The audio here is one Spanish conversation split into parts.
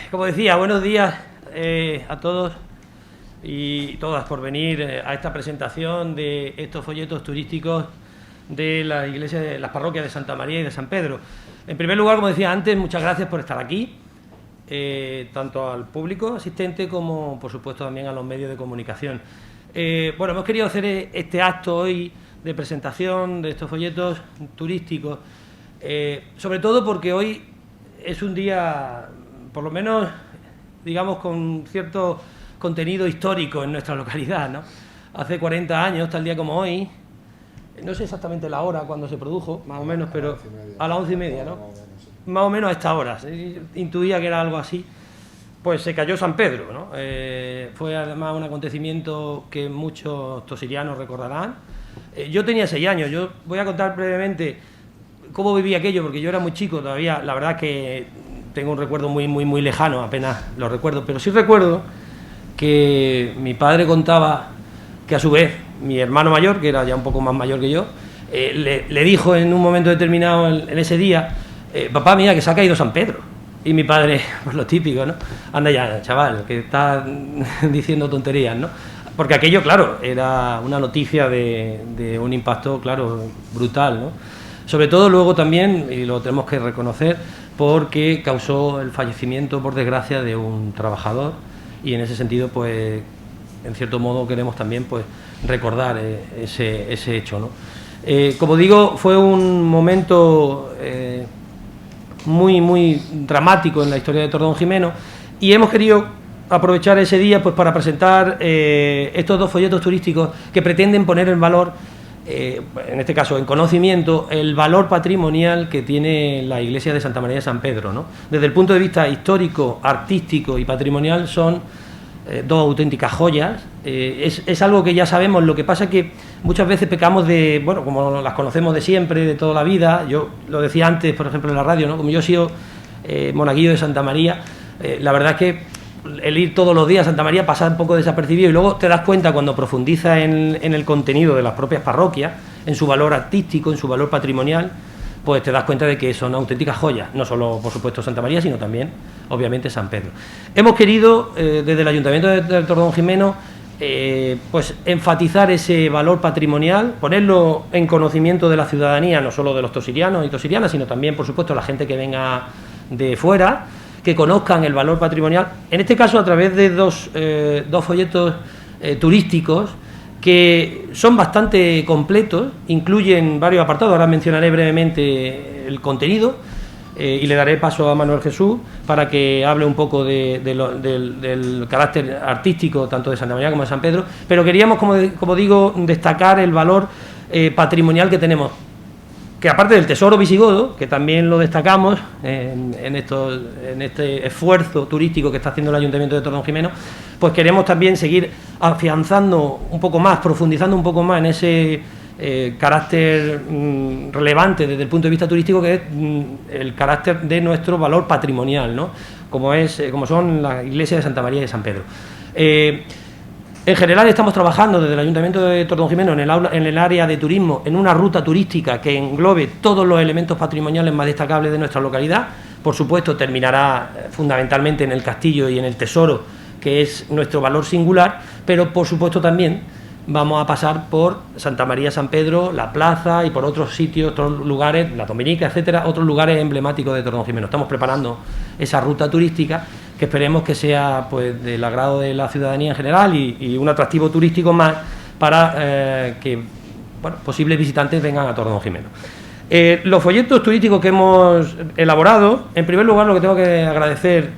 Como decía, buenos días a todos y todas por venir a esta presentación de estos folletos turísticos de la iglesia, de las parroquias de Santa María y de San Pedro. En primer lugar, como decía antes, muchas gracias por estar aquí, tanto al público asistente como, por supuesto, también a los medios de comunicación. Bueno, hemos querido hacer este acto hoy de presentación de estos folletos turísticos, sobre todo porque hoy es un día, por lo menos, digamos, con cierto contenido histórico en nuestra localidad, ¿no? Hace 40 años, tal día como hoy, no sé exactamente la hora cuando se produjo, más o menos, pero a las 11:30, ¿no? Más o menos a esta hora, intuía que era algo así, pues se cayó San Pedro, ¿no? Fue además un acontecimiento que muchos tosirianos recordarán. Yo tenía 6 años, yo voy a contar brevemente cómo viví aquello, porque yo era muy chico todavía, la verdad que tengo un recuerdo muy lejano, apenas lo recuerdo, pero sí recuerdo que mi padre contaba que a su vez mi hermano mayor, que era ya un poco más mayor que yo, le dijo en un momento determinado en ese día: papá, mira que se ha caído San Pedro. Y mi padre, pues lo típico, ¿no? Anda ya, chaval, que está diciendo tonterías, ¿no? Porque aquello, claro, era una noticia de un impacto, claro, brutal, ¿no? Sobre todo luego también, y lo tenemos que reconocer, porque causó el fallecimiento, por desgracia, de un trabajador, y en ese sentido, pues, en cierto modo queremos también, pues, recordar ese hecho, ¿no? Como digo, fue un momento muy dramático en la historia de Torredonjimeno, y hemos querido aprovechar ese día, pues, para presentar estos dos folletos turísticos que pretenden poner en valor, en este caso en conocimiento, el valor patrimonial que tiene la iglesia de Santa María de San Pedro, ¿no? Desde el punto de vista histórico, artístico y patrimonial son dos auténticas joyas. Es algo que ya sabemos, lo que pasa es que muchas veces pecamos de, bueno, como las conocemos de siempre, de toda la vida. Yo lo decía antes, por ejemplo, en la radio, ¿no? Como yo he sido monaguillo de Santa María, la verdad es que el ir todos los días a Santa María pasa un poco desapercibido, y luego te das cuenta cuando profundizas en el contenido de las propias parroquias, en su valor artístico, en su valor patrimonial, pues te das cuenta de que son auténticas joyas, no solo, por supuesto, Santa María, sino también, obviamente, San Pedro. Hemos querido, desde el Ayuntamiento de Torredonjimeno, pues enfatizar ese valor patrimonial, ponerlo en conocimiento de la ciudadanía, no solo de los tosirianos y tosirianas, sino también, por supuesto, la gente que venga de fuera, que conozcan el valor patrimonial, en este caso a través de dos folletos turísticos que son bastante completos, incluyen varios apartados. Ahora mencionaré brevemente el contenido y le daré paso a Manuel Jesús para que hable un poco del carácter artístico tanto de Santa María como de San Pedro, pero queríamos, como digo, destacar el valor patrimonial que tenemos, que aparte del tesoro visigodo, que también lo destacamos en este esfuerzo turístico que está haciendo el Ayuntamiento de Torredonjimeno, pues queremos también seguir afianzando un poco más, profundizando un poco más en ese carácter relevante desde el punto de vista turístico, que es el carácter de nuestro valor patrimonial, ¿no? Como son las iglesias de Santa María y de San Pedro. En general estamos trabajando desde el Ayuntamiento de Torredonjimeno en el área de turismo, en una ruta turística que englobe todos los elementos patrimoniales más destacables de nuestra localidad. Por supuesto, terminará fundamentalmente en el castillo y en el tesoro, que es nuestro valor singular, pero por supuesto también vamos a pasar por Santa María, San Pedro, la plaza y por otros sitios, otros lugares, la Dominica, etcétera, otros lugares emblemáticos de Torredonjimeno. Estamos preparando esa ruta turística que esperemos que sea, pues, del agrado de la ciudadanía en general y un atractivo turístico más para que, bueno, posibles visitantes vengan a Torredonjimeno. Los folletos turísticos que hemos elaborado, en primer lugar, lo que tengo que agradecer,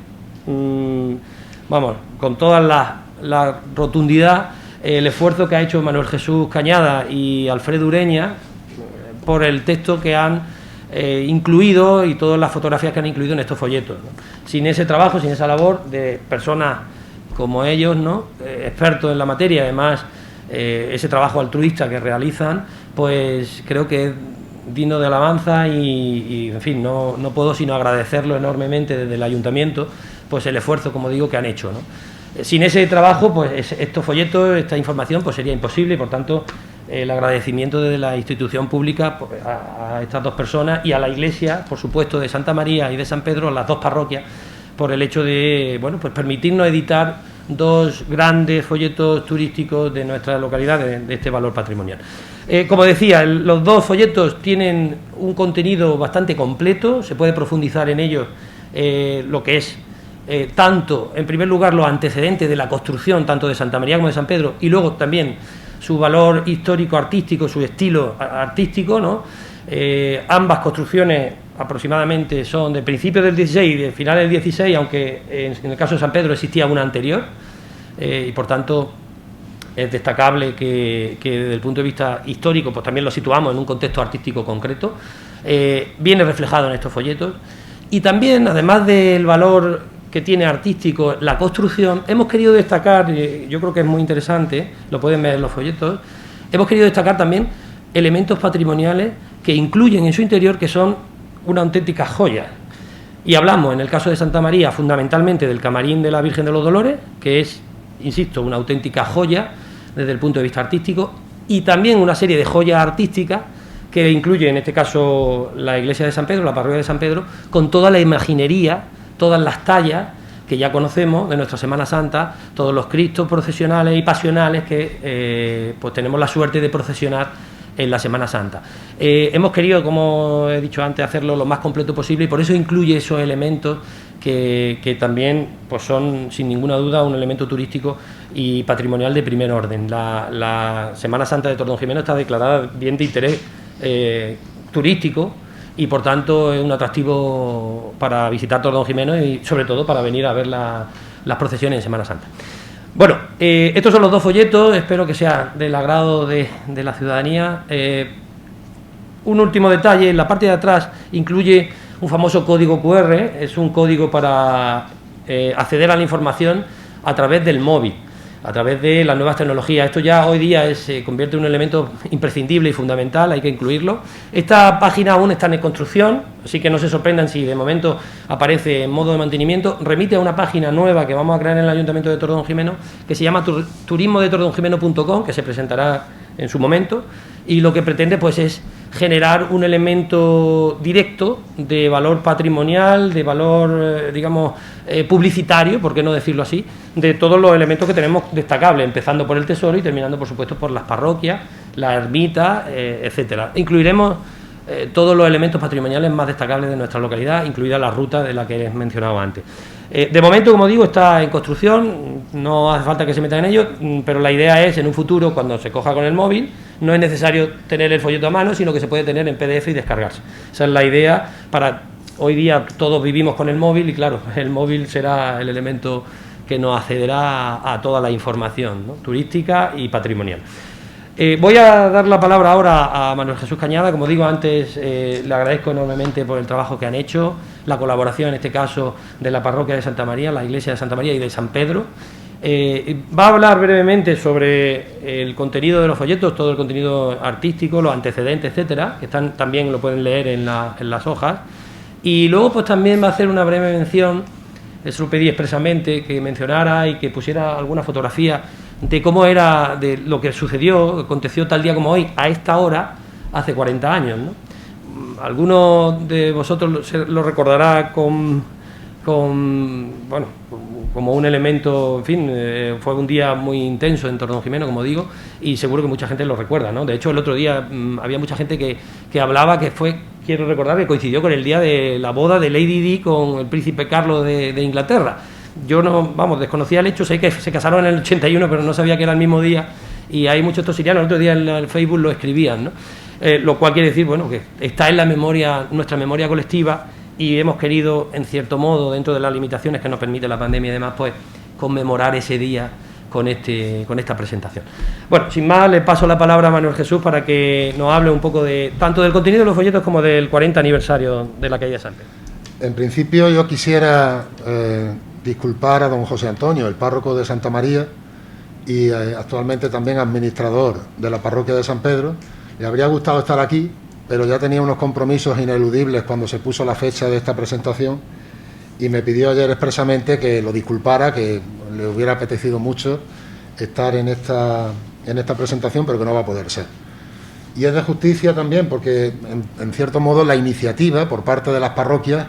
vamos, con toda la rotundidad, el esfuerzo que ha hecho Manuel Jesús Cañada y Alfredo Ureña por el texto que han incluido y todas las fotografías que han incluido en estos folletos, ¿no? Sin ese trabajo, sin esa labor de personas como ellos, ¿no? Expertos en la materia, además ese trabajo altruista que realizan, pues creo que es digno de alabanza y en fin, no puedo sino agradecerlo enormemente desde el Ayuntamiento, pues el esfuerzo, como digo, que han hecho, ¿no? Sin ese trabajo, pues estos folletos, esta información, pues sería imposible, y por tanto el agradecimiento desde la institución pública, pues, a estas dos personas y a la iglesia, por supuesto, de Santa María y de San Pedro, las dos parroquias, por el hecho de, bueno, pues permitirnos editar dos grandes folletos turísticos de nuestra localidad de este valor patrimonial. Como decía, los dos folletos tienen un contenido bastante completo, se puede profundizar en ellos lo que es tanto, en primer lugar, los antecedentes de la construcción, tanto de Santa María como de San Pedro, y luego también su valor histórico-artístico, su estilo artístico, ¿no? Ambas construcciones aproximadamente son de principios del 16 y de finales del 16, aunque en el caso de San Pedro existía una anterior, y por tanto es destacable que desde el punto de vista histórico pues también lo situamos en un contexto artístico concreto, viene reflejado en estos folletos. Y también, además del valor que tiene artístico la construcción, hemos querido destacar, yo creo que es muy interesante, lo pueden ver en los folletos, hemos querido destacar también elementos patrimoniales que incluyen en su interior, que son una auténtica joya. Y hablamos, en el caso de Santa María, fundamentalmente del camarín de la Virgen de los Dolores, que es, insisto, una auténtica joya desde el punto de vista artístico, y también una serie de joyas artísticas que incluye, en este caso, la iglesia de San Pedro, la parroquia de San Pedro, con toda la imaginería, todas las tallas que ya conocemos de nuestra Semana Santa, todos los Cristos procesionales y pasionales que pues tenemos la suerte de procesionar en la Semana Santa. Hemos querido, como he dicho antes, hacerlo lo más completo posible, y por eso incluye esos elementos que también pues son, sin ninguna duda, un elemento turístico y patrimonial de primer orden. La Semana Santa de Tordón-Jimeno está declarada bien de interés turístico, y por tanto es un atractivo para visitar Tordón-Jimeno y sobre todo para venir a ver las procesiones en Semana Santa. Bueno, estos son los dos folletos, espero que sea del agrado de la ciudadanía. Un último detalle, en la parte de atrás incluye un famoso código QR, es un código para acceder a la información a través del móvil, a través de las nuevas tecnologías. Esto ya hoy día se convierte en un elemento imprescindible y fundamental, hay que incluirlo. Esta página aún está en construcción, así que no se sorprendan si de momento aparece en modo de mantenimiento. Remite a una página nueva que vamos a crear en el Ayuntamiento de Tordón-Jimeno, que se llama turismodetordonjimeno.com, que se presentará en su momento, y lo que pretende pues es generar un elemento directo de valor patrimonial, de valor, digamos, publicitario, por qué no decirlo así, de todos los elementos que tenemos destacables, empezando por el tesoro y terminando, por supuesto, por las parroquias, la ermita, etcétera. Incluiremos todos los elementos patrimoniales más destacables de nuestra localidad, incluida la ruta de la que he mencionado antes. De momento, como digo, está en construcción, no hace falta que se metan en ello, pero la idea es, en un futuro, cuando se coja con el móvil, no es necesario tener el folleto a mano, sino que se puede tener en PDF y descargarse. Esa es la idea. Para hoy día todos vivimos con el móvil y, claro, el móvil será el elemento que nos accederá a toda la información, ¿no?, turística y patrimonial. Voy a dar la palabra ahora a Manuel Jesús Cañada. Como digo antes, le agradezco enormemente por el trabajo que han hecho, la colaboración en este caso de la parroquia de Santa María, la iglesia de Santa María y de San Pedro. Va a hablar brevemente sobre el contenido de los folletos, todo el contenido artístico, los antecedentes, etcétera, que están, también lo pueden leer en las hojas. Y luego pues también va a hacer una breve mención, eso lo pedí expresamente, que mencionara y que pusiera alguna fotografía de cómo era, de lo que sucedió, aconteció tal día como hoy, a esta hora, hace 40 años, ¿no? Algunos de vosotros lo recordará bueno, como un elemento, en fin, fue un día muy intenso en Tordón-Jimeno, como digo, y seguro que mucha gente lo recuerda, ¿no? De hecho, el otro día había mucha gente que hablaba que fue, quiero recordar, que coincidió con el día de la boda de Lady Di con el príncipe Carlos de Inglaterra. Yo no, vamos, desconocía el hecho, sé que se casaron en el 81, pero no sabía que era el mismo día, y hay muchos tostirianos, el otro día en el Facebook lo escribían, ¿no? Lo cual quiere decir, bueno, que está en la memoria, nuestra memoria colectiva, y hemos querido, en cierto modo, dentro de las limitaciones que nos permite la pandemia y demás, pues conmemorar ese día con esta presentación. Bueno, sin más, le paso la palabra a Manuel Jesús para que nos hable un poco de tanto del contenido de los folletos como del 40 aniversario de la calle de San Pedro. En principio, yo quisiera disculpar a don José Antonio, el párroco de Santa María y actualmente también administrador de la parroquia de San Pedro. Le habría gustado estar aquí, pero ya tenía unos compromisos ineludibles cuando se puso la fecha de esta presentación, y me pidió ayer expresamente que lo disculpara, que le hubiera apetecido mucho estar en esta presentación, pero que no va a poder ser. Y es de justicia también porque, en cierto modo, la iniciativa por parte de las parroquias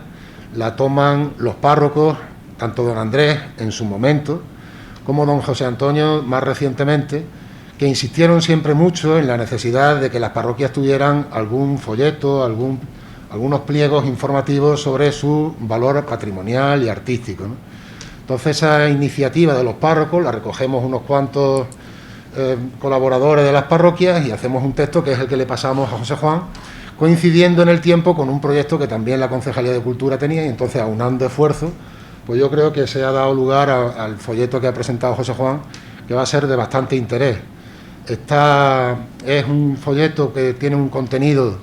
la toman los párrocos tanto don Andrés en su momento, como don José Antonio más recientemente, que insistieron siempre mucho en la necesidad de que las parroquias tuvieran algún folleto, algunos pliegos informativos sobre su valor patrimonial y artístico, ¿no? Entonces esa iniciativa de los párrocos la recogemos unos cuantos colaboradores de las parroquias y hacemos un texto que es el que le pasamos a José Juan, coincidiendo en el tiempo con un proyecto que también la Concejalía de Cultura tenía, y entonces, aunando esfuerzos, pues yo creo que se ha dado lugar al folleto que ha presentado José Juan, que va a ser de bastante interés. Es un folleto que tiene un contenido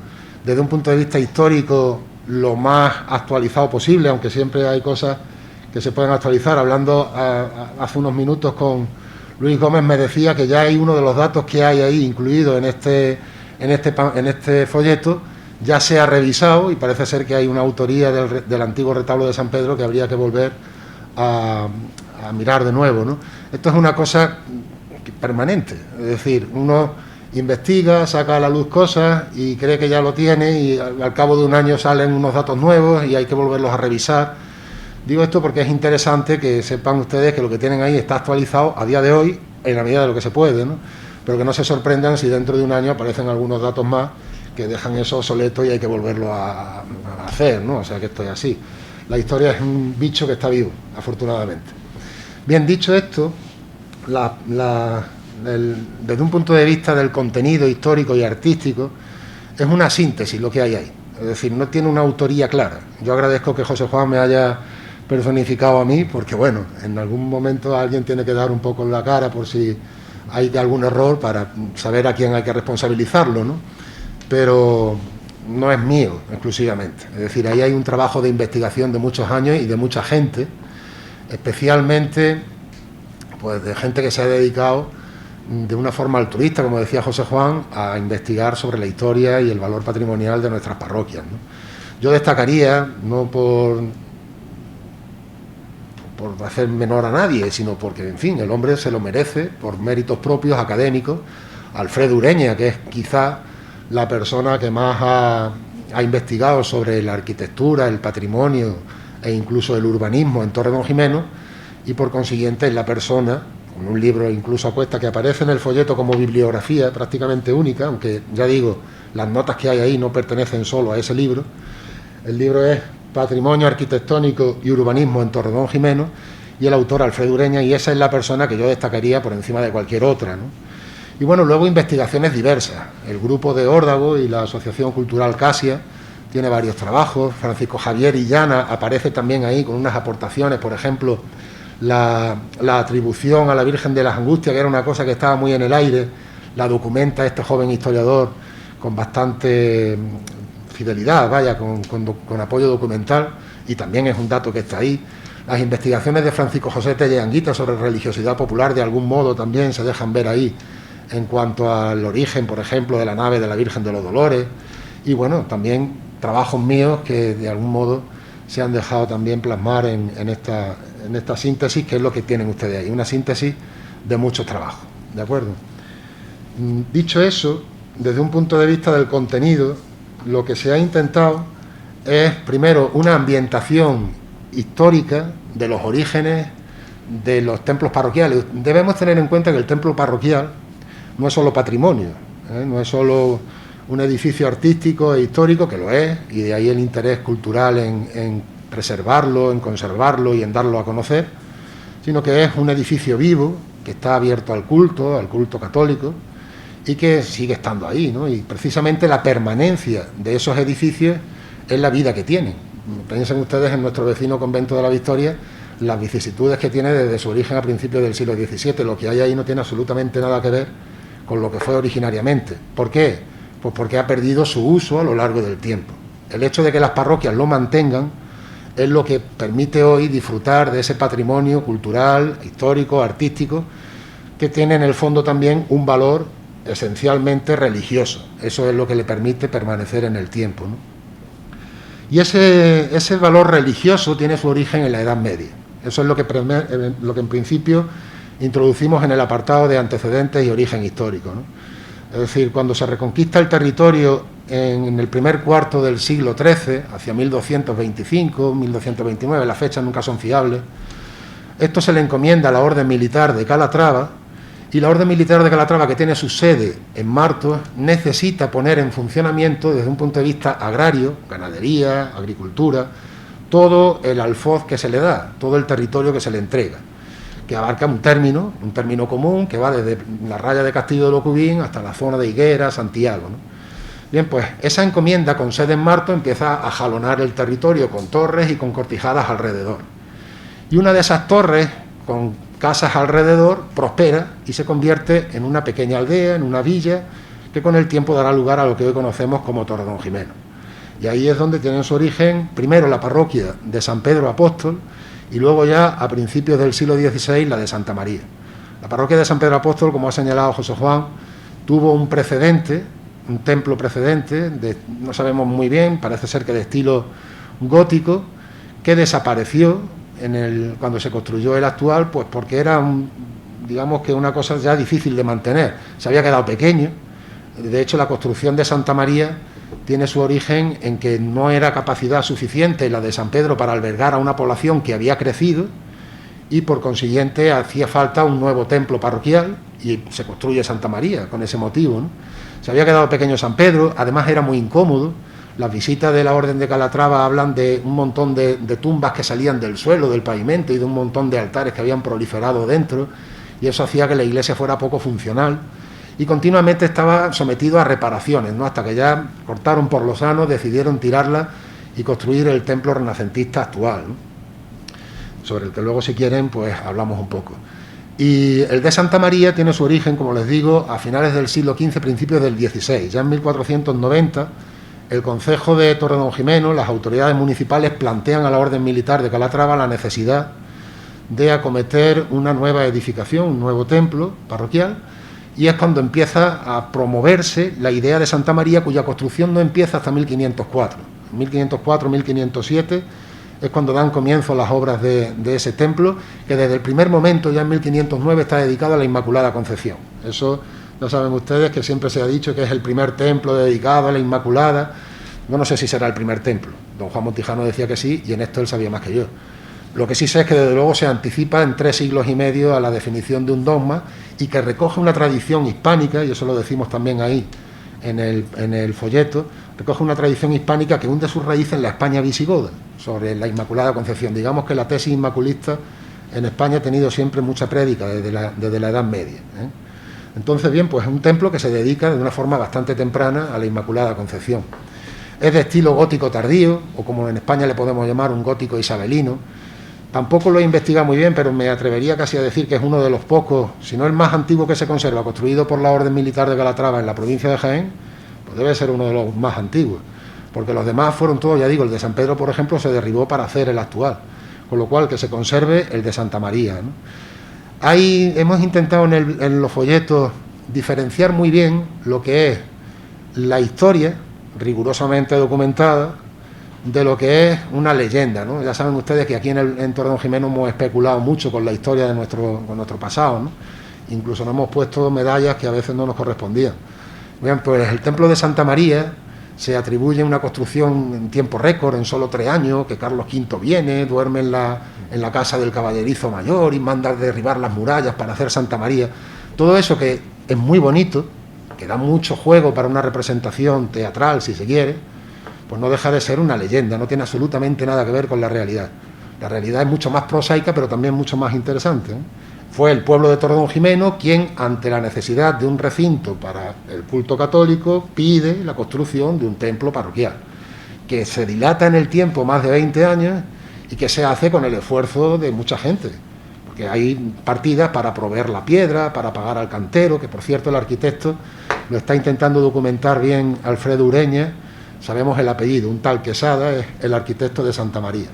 desde un punto de vista histórico lo más actualizado posible, aunque siempre hay cosas que se pueden actualizar. Hablando hace unos minutos con Luis Gómez, me decía que ya hay uno de los datos que hay ahí incluido en este folleto, ya se ha revisado y parece ser que hay una autoría del antiguo retablo de San Pedro que habría que volver a mirar de nuevo, ¿no? Esto es una cosa permanente, es decir, uno investiga, saca a la luz cosas y cree que ya lo tiene, y al cabo de un año salen unos datos nuevos y hay que volverlos a revisar. Digo esto porque es interesante que sepan ustedes que lo que tienen ahí está actualizado a día de hoy en la medida de lo que se puede, ¿no? Pero que no se sorprendan si dentro de un año aparecen algunos datos más que dejan eso obsoleto y hay que volverlo a hacer, ¿no? O sea que esto es así. La historia es un bicho que está vivo, afortunadamente. Bien, dicho esto, desde un punto de vista del contenido histórico y artístico, es una síntesis lo que hay ahí. Es decir, no tiene una autoría clara. Yo agradezco que José Juan me haya personificado a mí, porque bueno, en algún momento alguien tiene que dar un poco en la cara por si hay algún error para saber a quién hay que responsabilizarlo, ¿no? Pero no es mío exclusivamente. Es decir, ahí hay un trabajo de investigación de muchos años y de mucha gente, especialmente pues de gente que se ha dedicado de una forma altruista, como decía José Juan, a investigar sobre la historia y el valor patrimonial de nuestras parroquias, ¿no? Yo destacaría, no por hacer menor a nadie, sino porque, en fin, el hombre se lo merece por méritos propios académicos, Alfredo Ureña, que es quizá la persona que más ha investigado sobre la arquitectura, el patrimonio e incluso el urbanismo en Torredonjimeno, y por consiguiente es la persona, con un libro incluso a cuesta que aparece en el folleto como bibliografía prácticamente única, aunque ya digo, las notas que hay ahí no pertenecen solo a ese libro. El libro es Patrimonio Arquitectónico y Urbanismo en Torredonjimeno, y el autor Alfredo Ureña, y esa es la persona que yo destacaría por encima de cualquier otra, ¿no? Y bueno, luego investigaciones diversas. El grupo de Órdago y la Asociación Cultural Casia tiene varios trabajos. Francisco Javier Illana aparece también ahí con unas aportaciones, por ejemplo, la atribución a la Virgen de las Angustias, que era una cosa que estaba muy en el aire, la documenta este joven historiador con bastante fidelidad, vaya, con apoyo documental, y también es un dato que está ahí. Las investigaciones de Francisco José Telle Anguita sobre religiosidad popular de algún modo también se dejan ver ahí, en cuanto al origen, por ejemplo, de la nave de la Virgen de los Dolores, y bueno, también trabajos míos que de algún modo se han dejado también plasmar en esta síntesis, que es lo que tienen ustedes ahí, una síntesis de muchos trabajos, ¿de acuerdo? Dicho eso, desde un punto de vista del contenido, lo que se ha intentado es, primero, una ambientación histórica de los orígenes de los templos parroquiales. Debemos tener en cuenta que el templo parroquial no es solo patrimonio, no es solo un edificio artístico e histórico, que lo es, y de ahí el interés cultural en preservarlo, en conservarlo y en darlo a conocer, sino que es un edificio vivo, que está abierto al culto católico, y que sigue estando ahí, ¿no? Y precisamente la permanencia de esos edificios es la vida que tienen. Piensen ustedes en nuestro vecino convento de la Victoria, las vicisitudes que tiene desde su origen a principios del siglo XVII. Lo que hay ahí no tiene absolutamente nada que ver con lo que fue originariamente. ¿Por qué? Pues porque ha perdido su uso a lo largo del tiempo. El hecho de que las parroquias lo mantengan es lo que permite hoy disfrutar de ese patrimonio cultural, histórico, artístico, que tiene en el fondo también un valor esencialmente religioso. Eso es lo que le permite permanecer en el tiempo, ¿no? Y ese valor religioso tiene su origen en la Edad Media. Eso es lo que en principio introducimos en el apartado de antecedentes y origen histórico, ¿no? Es decir, cuando se reconquista el territorio en el primer cuarto del siglo XIII, hacia 1225, 1229, las fechas nunca son fiables. Esto se le encomienda a la Orden Militar de Calatrava, y la Orden Militar de Calatrava, que tiene su sede en Martos, necesita poner en funcionamiento, desde un punto de vista agrario, ganadería, agricultura, todo el alfoz que se le da, todo el territorio que se le entrega, que abarca un término común que va desde la raya de Castillo de Locubín hasta la zona de Higuera, Santiago, ¿no? Bien, pues esa encomienda con sede en Martos empieza a jalonar el territorio con torres y con cortijadas alrededor. Y una de esas torres, con casas alrededor, prospera y se convierte en una pequeña aldea, en una villa, que con el tiempo dará lugar a lo que hoy conocemos como Torredonjimeno. Y ahí es donde tiene su origen, primero la parroquia de San Pedro Apóstol, y luego ya a principios del siglo XVI la de Santa María. La parroquia de San Pedro Apóstol, como ha señalado José Juan, tuvo un precedente, un templo precedente, no sabemos muy bien, parece ser que de estilo gótico, que desapareció cuando se construyó el actual, pues porque era digamos que una cosa ya difícil de mantener, se había quedado pequeño. De hecho, la construcción de Santa María tiene su origen en que no era capacidad suficiente la de San Pedro para albergar a una población que había crecido, y por consiguiente hacía falta un nuevo templo parroquial, y se construye Santa María con ese motivo, ¿no? Se había quedado pequeño San Pedro, además era muy incómodo. Las visitas de la Orden de Calatrava hablan de un montón de tumbas que salían del suelo, del pavimento, y de un montón de altares que habían proliferado dentro, y eso hacía que la iglesia fuera poco funcional, y continuamente estaba sometido a reparaciones, ¿no? Hasta que ya cortaron por lo sano, decidieron tirarla y construir el templo renacentista actual, ¿no? Sobre el que luego, si quieren, pues hablamos un poco. Y el de Santa María tiene su origen, como les digo, a finales del siglo XV, principios del XVI. Ya en 1490, el concejo de Torredonjimeno, las autoridades municipales plantean a la Orden Militar de Calatrava la necesidad de acometer una nueva edificación, un nuevo templo parroquial, y es cuando empieza a promoverse la idea de Santa María, cuya construcción no empieza hasta 1504. En 1504-1507 es cuando dan comienzo las obras de ese templo, que desde el primer momento, ya en 1509, está dedicado a la Inmaculada Concepción. Eso no saben ustedes, que siempre se ha dicho que es el primer templo dedicado a la Inmaculada. Yo no sé si será el primer templo. Don Juan Montijano decía que sí, y en esto él sabía más que yo. Lo que sí sé es que desde luego se anticipa en 3 siglos y medio a la definición de un dogma, y que recoge una tradición hispánica, y eso lo decimos también ahí en el folleto, recoge una tradición hispánica que hunde sus raíces en la España visigoda, sobre la Inmaculada Concepción. Digamos que la tesis inmaculista en España ha tenido siempre mucha prédica desde la Edad Media, ¿eh? Entonces, bien, pues es un templo que se dedica de una forma bastante temprana a la Inmaculada Concepción. Es de estilo gótico tardío, o como en España le podemos llamar, un gótico isabelino. Tampoco lo he investigado muy bien, pero me atrevería casi a decir que es uno de los pocos, si no el más antiguo que se conserva, construido por la Orden Militar de Calatrava en la provincia de Jaén, pues debe ser uno de los más antiguos, porque los demás fueron todos, ya digo, el de San Pedro, por ejemplo, se derribó para hacer el actual, con lo cual que se conserve el de Santa María, ¿no? Ahí hemos intentado en los folletos diferenciar muy bien lo que es la historia, rigurosamente documentada, de lo que es una leyenda, ¿no? Ya saben ustedes que aquí en Torredonjimeno hemos especulado mucho con la historia de con nuestro pasado, ¿no? Incluso nos hemos puesto medallas que a veces no nos correspondían. Bien, pues el templo de Santa María se atribuye una construcción en tiempo récord, en solo 3 años, que Carlos V viene, duerme en la casa del caballerizo mayor y manda derribar las murallas para hacer Santa María. Todo eso, que es muy bonito, que da mucho juego para una representación teatral, si se quiere, pues no deja de ser una leyenda, no tiene absolutamente nada que ver con la realidad. La realidad es mucho más prosaica, pero también mucho más interesante, ¿eh? Fue el pueblo de Torredonjimeno quien, ante la necesidad de un recinto para el culto católico, pide la construcción de un templo parroquial, que se dilata en el tiempo más de 20 años y que se hace con el esfuerzo de mucha gente, porque hay partidas para proveer la piedra, para pagar al cantero, que por cierto el arquitecto lo está intentando documentar bien Alfredo Ureña, sabemos el apellido, un tal Quesada es el arquitecto de Santa María.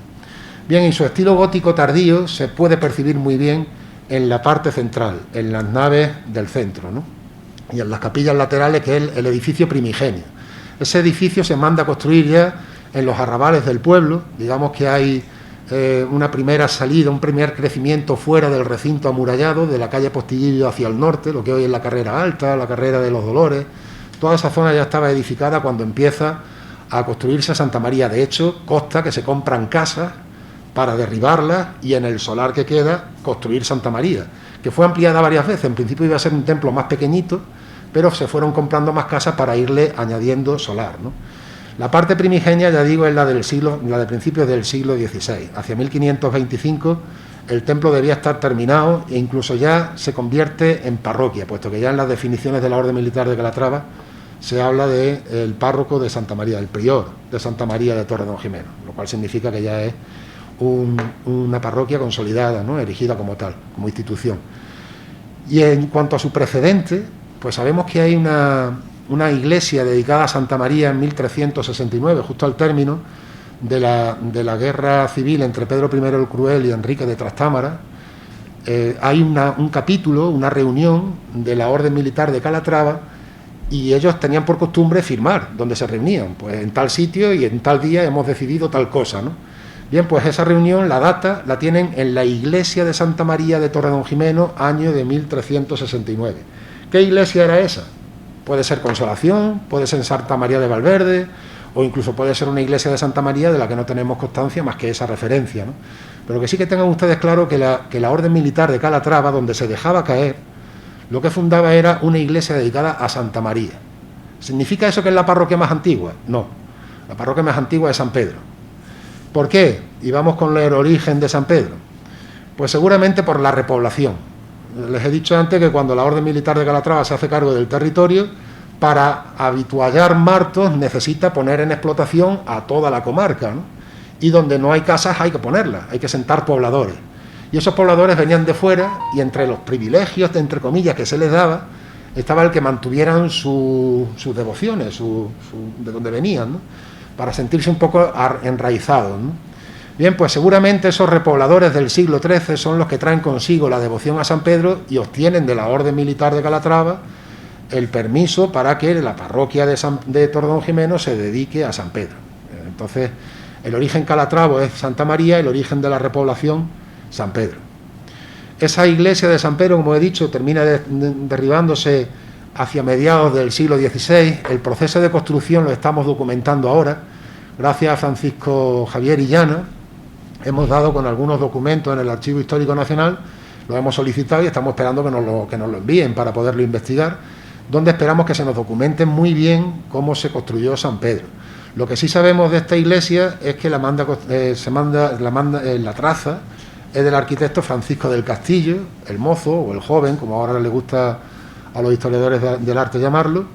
Bien, y su estilo gótico tardío se puede percibir muy bien en la parte central, en las naves del centro, ¿no? Y en las capillas laterales, que es el edificio primigenio. Ese edificio se manda a construir ya en los arrabales del pueblo. Digamos que hay una primera salida, un primer crecimiento fuera del recinto amurallado de la calle Postillillo hacia el norte, lo que hoy es la Carrera Alta, la Carrera de los Dolores. toda esa zona ya estaba edificada cuando empieza a construirse Santa María. De hecho, consta que se compran casas para derribarlas y en el solar que queda construir Santa María, que fue ampliada varias veces. En principio iba a ser un templo más pequeñito, pero se fueron comprando más casas para irle añadiendo solar, ¿no? La parte primigenia, ya digo, es la de principios del siglo XVI. Hacia 1525 el templo debía estar terminado e incluso ya se convierte en parroquia, puesto que ya en las definiciones de la Orden Militar de Calatrava se habla del párroco de Santa María, del prior de Santa María de Torredonjimeno, lo cual significa que ya es una parroquia consolidada, ¿no? Erigida como tal, como institución. Y en cuanto a su precedente, pues sabemos que hay una iglesia dedicada a Santa María en 1369, justo al término de la guerra civil entre Pedro I el Cruel y Enrique de Trastámara. Hay un capítulo, una reunión de la Orden Militar de Calatrava, y ellos tenían por costumbre firmar donde se reunían, pues en tal sitio y en tal día hemos decidido tal cosa, ¿no? Bien, pues esa reunión, la data, la tienen en la iglesia de Santa María de Torredonjimeno, año de 1369. ¿Qué iglesia era esa? Puede ser Consolación, puede ser Santa María de Valverde, o incluso puede ser una iglesia de Santa María de la que no tenemos constancia más que esa referencia, ¿no? Pero que sí que tengan ustedes claro que la Orden Militar de Calatrava, donde se dejaba caer, lo que fundaba era una iglesia dedicada a Santa María. ¿Significa eso que es la parroquia más antigua? No, la parroquia más antigua es San Pedro. ¿Por qué? Y vamos con el origen de San Pedro. Pues seguramente por la repoblación. Les he dicho antes que cuando la Orden Militar de Calatrava se hace cargo del territorio, para habituallar martos necesita poner en explotación a toda la comarca, ¿no? Y donde no hay casas hay que ponerlas, hay que sentar pobladores. Y esos pobladores venían de fuera, y entre los privilegios, entre comillas, que se les daba, estaba el que mantuvieran sus devociones, de donde venían, ¿no? Para sentirse un poco enraizados, ¿no? Bien, pues seguramente esos repobladores del siglo XIII son los que traen consigo la devoción a San Pedro y obtienen de la Orden Militar de Calatrava el permiso para que la parroquia de Torredonjimeno se dedique a San Pedro. Entonces, el origen calatravo es Santa María, el origen de la repoblación, San Pedro. Esa iglesia de San Pedro, como he dicho, termina derribándose hacia mediados del siglo XVI. El proceso de construcción lo estamos documentando ahora. Gracias a Francisco Javier Illana, hemos dado con algunos documentos en el Archivo Histórico Nacional, lo hemos solicitado y estamos esperando que nos lo envíen para poderlo investigar, donde esperamos que se nos documente muy bien cómo se construyó San Pedro. Lo que sí sabemos de esta iglesia es que la traza es del arquitecto Francisco del Castillo, el mozo o el joven, como ahora le gusta a los historiadores del arte llamarlo,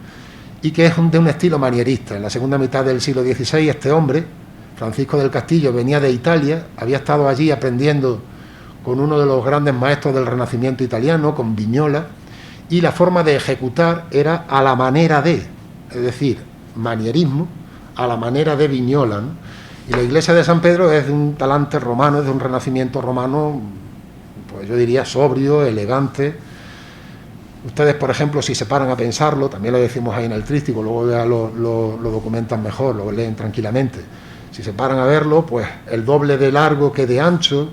y que es de un estilo manierista. En la segunda mitad del siglo XVI este hombre, Francisco del Castillo, venía de Italia, había estado allí aprendiendo con uno de los grandes maestros del Renacimiento italiano, con Vignola, y la forma de ejecutar era a la manera de, es decir, manierismo, a la manera de Vignola, ¿no? Y la iglesia de San Pedro es de un talante romano, es de un renacimiento romano, pues yo diría sobrio, elegante. Ustedes, por ejemplo, si se paran a pensarlo, también lo decimos ahí en el tríptico, luego ya lo documentan mejor, lo leen tranquilamente. Si se paran a verlo, pues el doble de largo que de ancho,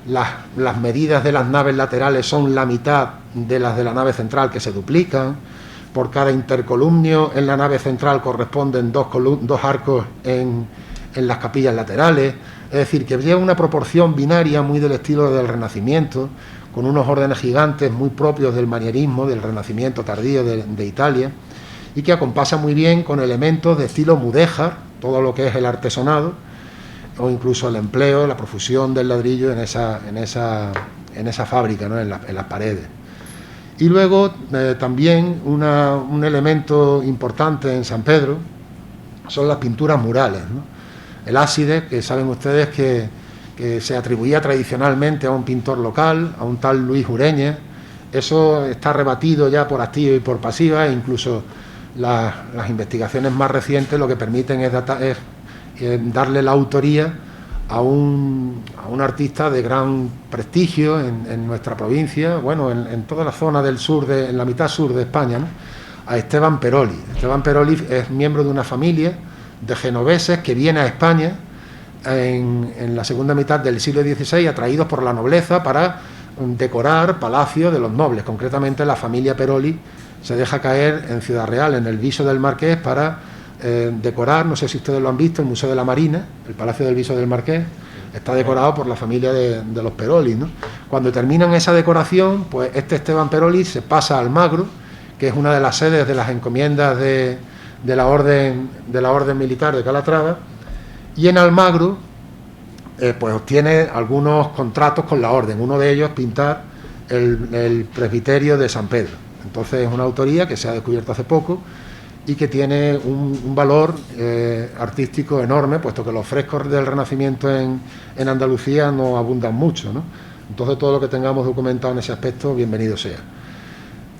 las medidas de las naves laterales son la mitad de las de la nave central, que se duplican. Por cada intercolumnio en la nave central corresponden dos arcos en las capillas laterales. Es decir, que lleva una proporción binaria muy del estilo del Renacimiento, con unos órdenes gigantes muy propios del manierismo, del Renacimiento tardío de Italia, y que acompasa muy bien con elementos de estilo mudéjar, todo lo que es el artesonado, o incluso el empleo, la profusión del ladrillo en esa fábrica, ¿no? en las paredes. Y luego también un elemento importante en San Pedro son las pinturas murales, ¿no? El ábside, que saben ustedes que se atribuía tradicionalmente a un pintor local, a un tal Luis Ureña. Eso está rebatido ya por activa y por pasiva, e incluso las investigaciones más recientes lo que permiten es darle la autoría a un artista de gran prestigio en nuestra provincia, bueno, en toda la zona del sur, en la mitad sur de España, ¿no? A Esteban Peroli. Esteban Peroli es miembro de una familia de genoveses que viene a España en la segunda mitad del siglo XVI, atraídos por la nobleza para decorar palacios de los nobles. Concretamente la familia Peroli se deja caer en Ciudad Real, en el Viso del Marqués, para decorar, no sé si ustedes lo han visto, el Museo de la Marina, el Palacio del Viso del Marqués, está decorado por la familia de los Perolis, ¿no? Cuando terminan esa decoración, pues este Esteban Peroli se pasa a Almagro, que es una de las sedes de las encomiendas de la orden militar de Calatrava, y en Almagro pues obtiene algunos contratos con la orden, uno de ellos pintar el presbiterio de San Pedro. Entonces es una autoría que se ha descubierto hace poco y que tiene un valor artístico enorme, puesto que los frescos del Renacimiento en Andalucía no abundan mucho, ¿no? Entonces todo lo que tengamos documentado en ese aspecto, bienvenido sea.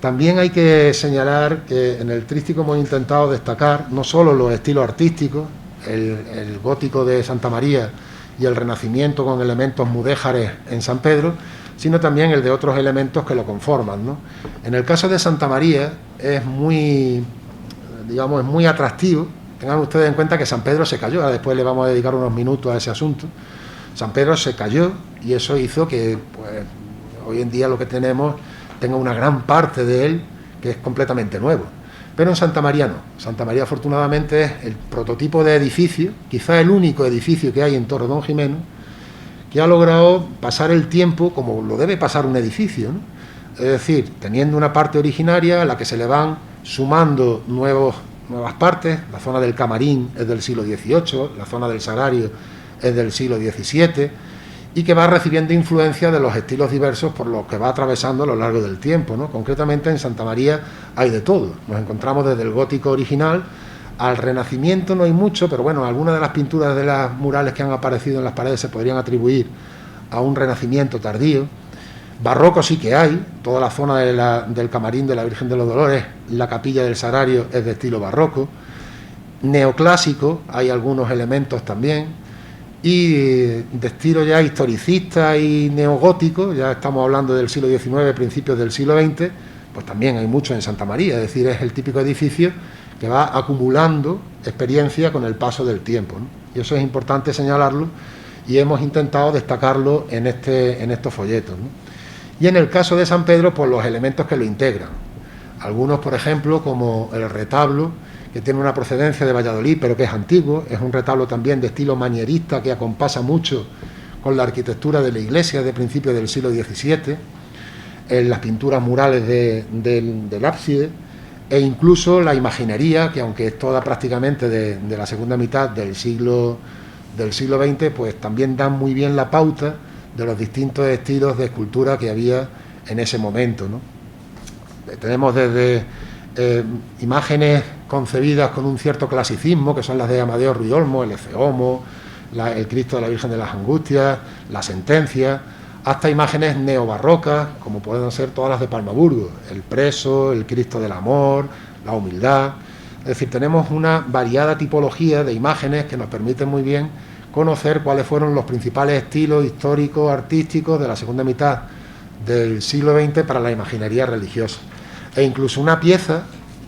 También hay que señalar que en el tríptico hemos intentado destacar no solo los estilos artísticos, el gótico de Santa María y el Renacimiento con elementos mudéjares en San Pedro, sino también el de otros elementos que lo conforman, ¿no? En el caso de Santa María es muy atractivo. Tengan ustedes en cuenta que San Pedro se cayó, ahora después le vamos a dedicar unos minutos a ese asunto. San Pedro se cayó y eso hizo que pues, hoy en día lo que tenemos tenga una gran parte de él que es completamente nuevo. Pero en Santa María no. Santa María afortunadamente es el prototipo de edificio, quizá el único edificio que hay en Torredón Jimeno, que ha logrado pasar el tiempo como lo debe pasar un edificio, ¿no? Es decir, teniendo una parte originaria a la que se le van sumando nuevas partes. La zona del camarín es del siglo XVIII, la zona del sagrario es del siglo XVII, y que va recibiendo influencia de los estilos diversos por los que va atravesando a lo largo del tiempo, ¿no? Concretamente en Santa María hay de todo. Nos encontramos desde el gótico original al Renacimiento, no hay mucho, pero bueno, algunas de las pinturas de las murales que han aparecido en las paredes se podrían atribuir a un Renacimiento tardío. Barroco sí que hay, toda la zona del camarín de la Virgen de los Dolores, la capilla del sagrario es de estilo barroco. Neoclásico, hay algunos elementos también. Y de estilo ya historicista y neogótico, ya estamos hablando del siglo XIX, principios del siglo XX, pues también hay mucho en Santa María, es decir, es el típico edificio que va acumulando experiencia con el paso del tiempo, ¿no? Y eso es importante señalarlo y hemos intentado destacarlo en estos folletos, ¿no? Y en el caso de San Pedro, pues los elementos que lo integran. Algunos, por ejemplo, como el retablo, que tiene una procedencia de Valladolid, pero que es antiguo, es un retablo también de estilo manierista que acompasa mucho con la arquitectura de la iglesia de principios del siglo XVII, en las pinturas murales del ábside, e incluso la imaginería, que aunque es toda prácticamente de la segunda mitad del siglo XX, pues también dan muy bien la pauta de los distintos estilos de escultura que había en ese momento, ¿no? Tenemos desde imágenes concebidas con un cierto clasicismo, que son las de Amadeo Ruiz Olmo, el Efeomo, el Cristo de la Virgen de las Angustias, la Sentencia, hasta imágenes neobarrocas, como pueden ser todas las de Palmaburgo, el Preso, el Cristo del Amor, la Humildad. Es decir, tenemos una variada tipología de imágenes que nos permiten muy bien conocer cuáles fueron los principales estilos históricos, artísticos de la segunda mitad del siglo XX para la imaginería religiosa. E incluso una pieza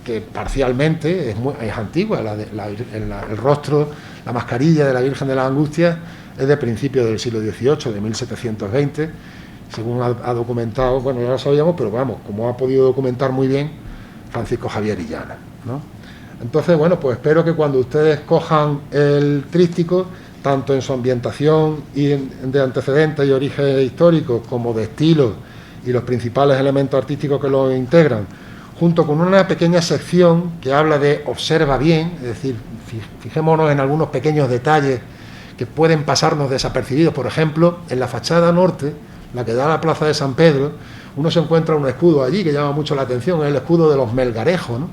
que parcialmente es antigua, el rostro, la mascarilla de la Virgen de las Angustias es de principios del siglo XVIII, de 1720, según ha documentado, bueno, ya lo sabíamos, pero vamos, como ha podido documentar muy bien Francisco Javier Illana, ¿no? Entonces, bueno, pues espero que cuando ustedes cojan el tríptico, tanto en su ambientación y de antecedentes y orígenes históricos, como de estilo y los principales elementos artísticos que lo integran, junto con una pequeña sección que habla de observa bien, es decir, fijémonos en algunos pequeños detalles que pueden pasarnos desapercibidos. Por ejemplo, en la fachada norte, la que da a la plaza de San Pedro, uno se encuentra un escudo allí que llama mucho la atención, es el escudo de los Melgarejos, ¿no?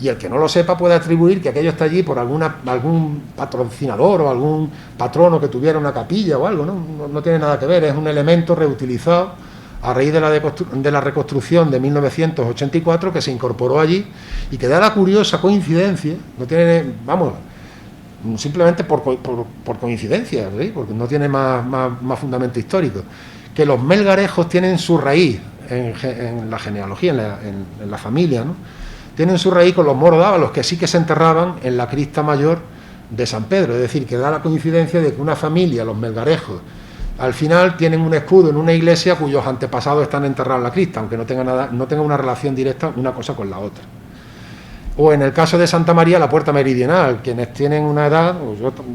Y el que no lo sepa puede atribuir que aquello está allí por algún patrocinador o algún patrono que tuviera una capilla o algo, ¿no? No tiene nada que ver, es un elemento reutilizado a raíz de la reconstrucción de 1984 que se incorporó allí y que da la curiosa coincidencia, no tiene, vamos, simplemente por coincidencia, ¿sí? Porque no tiene más fundamento histórico, que los Melgarejos tienen su raíz en la genealogía, en la familia, ¿no? Tienen su raíz con los Moro Dávalos, que sí que se enterraban en la cripta mayor de San Pedro, es decir, que da la coincidencia de que una familia, los Melgarejos, al final tienen un escudo en una iglesia cuyos antepasados están enterrados en la cripta, aunque no tenga una relación directa una cosa con la otra. O en el caso de Santa María, la Puerta Meridional, quienes tienen una edad,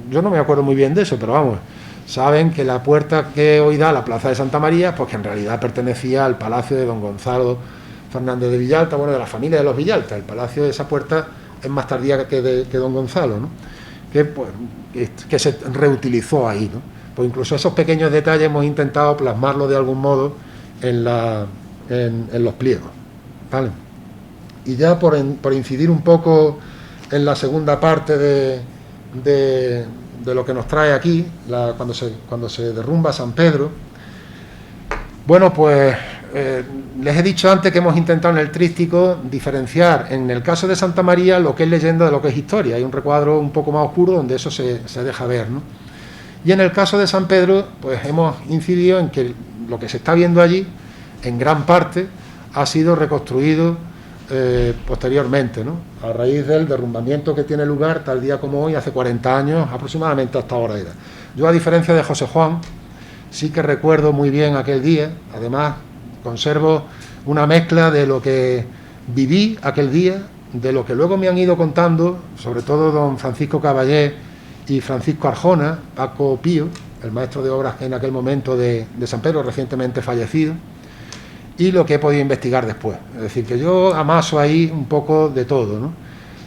yo no me acuerdo muy bien de eso, pero vamos, saben que la puerta que hoy da la Plaza de Santa María, pues que en realidad pertenecía al palacio de don Gonzalo Fernández de Villalta, bueno, de la familia de los Villalta. El palacio de esa puerta es más tardía que don Gonzalo, ¿no? Que se reutilizó ahí, ¿no? Pues incluso esos pequeños detalles hemos intentado plasmarlo de algún modo en los pliegos, ¿vale? Y ya por incidir un poco en la segunda parte de lo que nos trae aquí, cuando se derrumba San Pedro, bueno, pues les he dicho antes que hemos intentado en el tríptico diferenciar en el caso de Santa María lo que es leyenda de lo que es historia. Hay un recuadro un poco más oscuro donde eso se deja ver, ¿no? Y en el caso de San Pedro, pues hemos incidido en que lo que se está viendo allí, en gran parte, ha sido reconstruido posteriormente, ¿no? A raíz del derrumbamiento que tiene lugar tal día como hoy, hace 40 años, aproximadamente hasta ahora era. Yo, a diferencia de José Juan, sí que recuerdo muy bien aquel día. Además, conservo una mezcla de lo que viví aquel día, de lo que luego me han ido contando, sobre todo don Francisco Caballé y Francisco Arjona, Paco Pío, el maestro de obras en aquel momento de San Pedro, recientemente fallecido, y lo que he podido investigar después. Es decir, que yo amaso ahí un poco de todo, ¿no?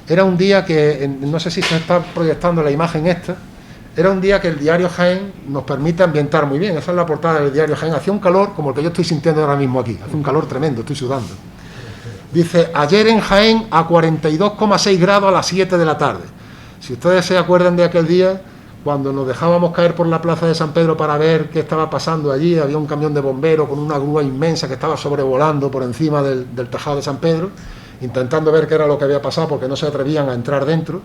Era un día que, no sé si se está proyectando la imagen esta, era un día que el diario Jaén nos permite ambientar muy bien. Esa es la portada del diario Jaén. Hacía un calor como el que yo estoy sintiendo ahora mismo aquí, hace un calor tremendo, estoy sudando. Dice, ayer en Jaén a 42,6 grados a las 7 de la tarde. Si ustedes se acuerdan de aquel día, cuando nos dejábamos caer por la plaza de San Pedro para ver qué estaba pasando allí, había un camión de bomberos con una grúa inmensa que estaba sobrevolando por encima del tejado de San Pedro, intentando ver qué era lo que había pasado porque no se atrevían a entrar dentro,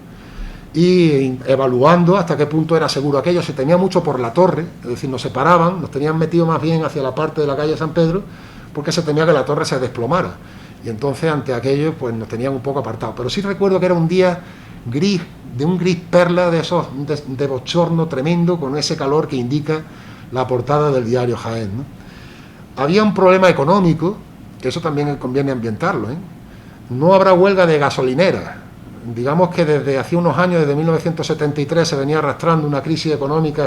y evaluando hasta qué punto era seguro aquello. Se temía mucho por la torre, es decir, nos separaban, nos tenían metido más bien hacia la parte de la calle San Pedro, porque se temía que la torre se desplomara, y entonces ante aquello pues nos tenían un poco apartados. Pero sí recuerdo que era un día gris, de un gris perla de esos de bochorno tremendo, con ese calor que indica la portada del diario Jaén, ¿no? Había un problema económico, que eso también conviene ambientarlo, ¿eh? No habrá huelga de gasolineras. Digamos que desde hace unos años, desde 1973, se venía arrastrando una crisis económica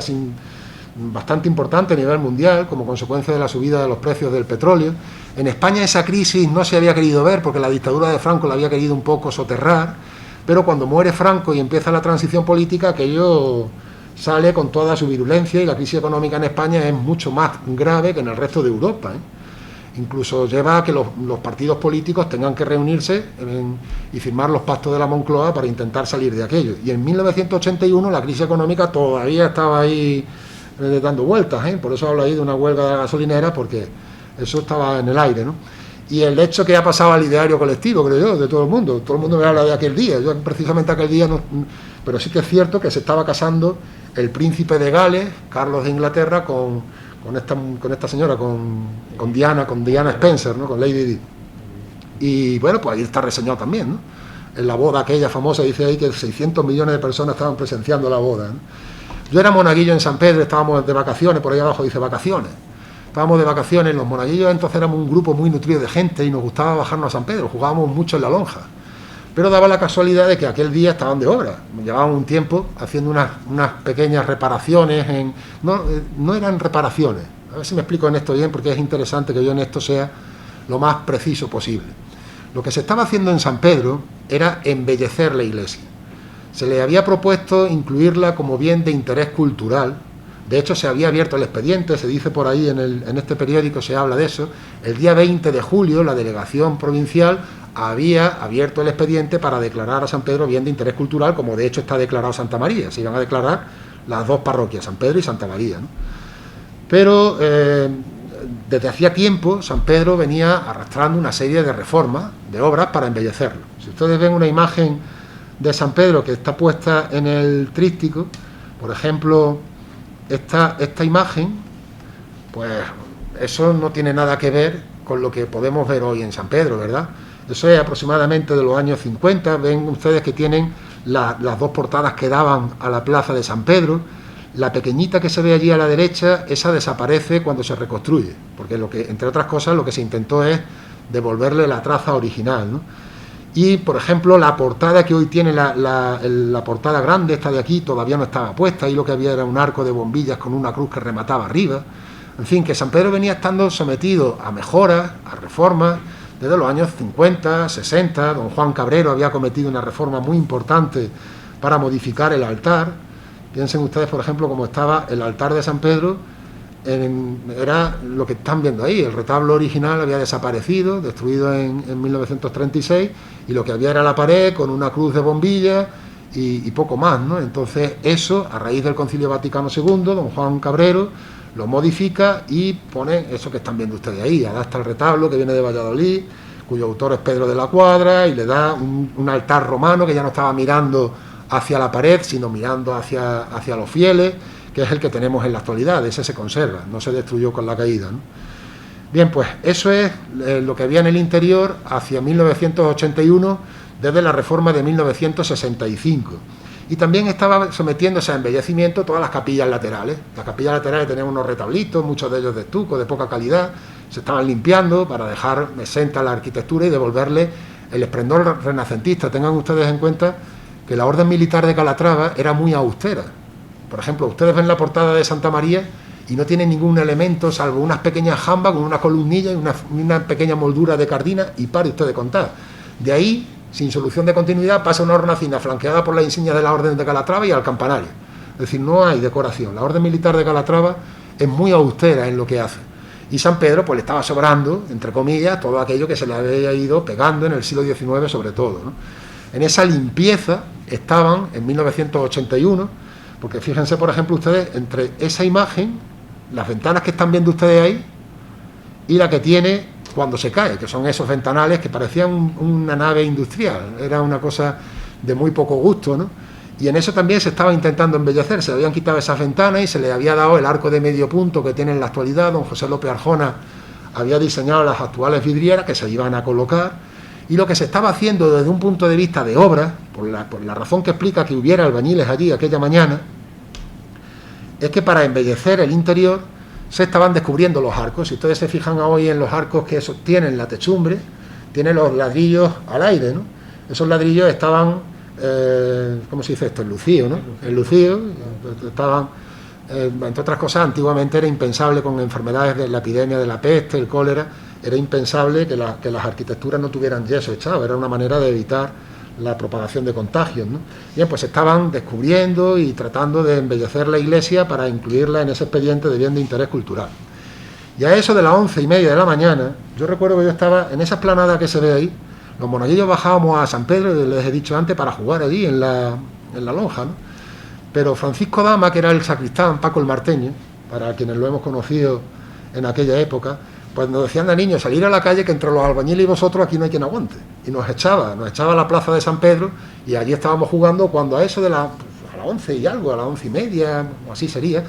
bastante importante a nivel mundial, como consecuencia de la subida de los precios del petróleo. En España esa crisis no se había querido ver porque la dictadura de Franco la había querido un poco soterrar, pero cuando muere Franco y empieza la transición política, aquello sale con toda su virulencia, y la crisis económica en España es mucho más grave que en el resto de Europa, ¿eh? Incluso lleva a que los partidos políticos tengan que reunirse y firmar los pactos de la Moncloa para intentar salir de aquello. Y en 1981 la crisis económica todavía estaba ahí dando vueltas, ¿eh? Por eso hablo ahí de una huelga de gasolinera, porque eso estaba en el aire, ¿no? Y el hecho que ha pasado al ideario colectivo, creo yo, de todo el mundo me habla de aquel día. Yo precisamente aquel día no, pero sí que es cierto que se estaba casando el príncipe de Gales, Carlos de Inglaterra, con esta señora, con Diana Spencer, ¿no? Con Lady Di. Y bueno, pues ahí está reseñado también, ¿no? En la boda aquella famosa, dice ahí que 600 millones de personas estaban presenciando la boda, ¿no? Yo era monaguillo en San Pedro, estábamos de vacaciones, por ahí abajo dice vacaciones. Estábamos de vacaciones, los monaguillos entonces éramos un grupo muy nutrido de gente y nos gustaba bajarnos a San Pedro, jugábamos mucho en la lonja. Pero daba la casualidad de que aquel día estaban de obra. Llevaban un tiempo haciendo unas pequeñas reparaciones. No eran reparaciones. A ver si me explico en esto bien, porque es interesante que yo en esto sea lo más preciso posible. Lo que se estaba haciendo en San Pedro era embellecer la iglesia. Se le había propuesto incluirla como bien de interés cultural. De hecho, se había abierto el expediente, se dice por ahí en este periódico, se habla de eso. El día 20 de julio, la delegación provincial había abierto el expediente para declarar a San Pedro bien de interés cultural, como de hecho está declarado Santa María. Se iban a declarar las dos parroquias, San Pedro y Santa María, ¿no? Pero desde hacía tiempo San Pedro venía arrastrando una serie de reformas, de obras para embellecerlo. Si ustedes ven una imagen de San Pedro que está puesta en el tríptico, por ejemplo, esta imagen, pues eso no tiene nada que ver con lo que podemos ver hoy en San Pedro, ¿verdad? Eso es aproximadamente de los años 50. Ven ustedes que tienen las dos portadas que daban a la plaza de San Pedro. La pequeñita que se ve allí a la derecha, esa desaparece cuando se reconstruye, porque entre otras cosas, lo que se intentó es devolverle la traza original, ¿no? Y, por ejemplo, la portada que hoy tiene, la portada grande, esta de aquí, todavía no estaba puesta, y lo que había era un arco de bombillas con una cruz que remataba arriba. En fin, que San Pedro venía estando sometido a mejoras, a reformas, desde los años 50, 60, don Juan Cabrero había cometido una reforma muy importante para modificar el altar. Piensen ustedes, por ejemplo, cómo estaba el altar de San Pedro, era lo que están viendo ahí, el retablo original había desaparecido, destruido en 1936, y lo que había era la pared con una cruz de bombilla y poco más, ¿no? Entonces eso, a raíz del Concilio Vaticano II, don Juan Cabrero lo modifica y pone eso que están viendo ustedes ahí, adapta el retablo que viene de Valladolid, cuyo autor es Pedro de la Cuadra, y le da un altar romano que ya no estaba mirando hacia la pared, sino mirando hacia los fieles, que es el que tenemos en la actualidad. Ese se conserva, no se destruyó con la caída, ¿no? Bien, pues eso es lo que había en el interior hacia 1981, desde la reforma de 1965. Y también estaba sometiéndose a embellecimiento todas las capillas laterales. Las capillas laterales tenían unos retablitos, muchos de ellos de estuco, de poca calidad, se estaban limpiando para dejar exenta la arquitectura y devolverle el esplendor renacentista. Tengan ustedes en cuenta que la orden militar de Calatrava era muy austera. Por ejemplo, ustedes ven la portada de Santa María y no tiene ningún elemento salvo unas pequeñas jambas con una columnilla y una pequeña moldura de cardina, y pare usted de contar. De ahí, sin solución de continuidad, pasa una hornacina flanqueada por la insignia de la orden de Calatrava y al campanario. Es decir, no hay decoración. La orden militar de Calatrava es muy austera en lo que hace. Y San Pedro pues le estaba sobrando, entre comillas, todo aquello que se le había ido pegando en el siglo XIX sobre todo, ¿no? En esa limpieza estaban en 1981, porque fíjense, por ejemplo, ustedes, entre esa imagen, las ventanas que están viendo ustedes ahí, y la que tiene cuando se cae, que son esos ventanales que parecían una nave industrial, era una cosa de muy poco gusto, ¿no? Y en eso también se estaba intentando embellecer, se le habían quitado esas ventanas y se le había dado el arco de medio punto que tiene en la actualidad. Don José López Arjona había diseñado las actuales vidrieras que se iban a colocar, y lo que se estaba haciendo desde un punto de vista de obra, por la razón que explica que hubiera albañiles allí aquella mañana, es que para embellecer el interior se estaban descubriendo los arcos. Si ustedes se fijan hoy en los arcos que sostienen la techumbre, tienen los ladrillos al aire, ¿no? Esos ladrillos estaban, ¿cómo se dice esto? Enlucidos, ¿no? Enlucidos, estaban, entre otras cosas, antiguamente era impensable, con enfermedades de la epidemia de la peste, el cólera, era impensable que las arquitecturas no tuvieran yeso echado, era una manera de evitar la propagación de contagios, ¿no? Bien, pues estaban descubriendo y tratando de embellecer la iglesia para incluirla en ese expediente de bien de interés cultural. Y a eso de las 11:30 de la mañana, yo recuerdo que yo estaba en esa explanada que se ve ahí, los monaguillos bajábamos a San Pedro, les he dicho antes, para jugar allí en la lonja, ¿no? Pero Francisco Dama, que era el sacristán, Paco el Marteño, para quienes lo hemos conocido en aquella época, pues nos decían de niños, salir a la calle, que entre los albañiles y vosotros aquí no hay quien aguante. Y nos echaba a la plaza de San Pedro, y allí estábamos jugando cuando a eso de a las 11 y algo, a las 11:30, o así sería.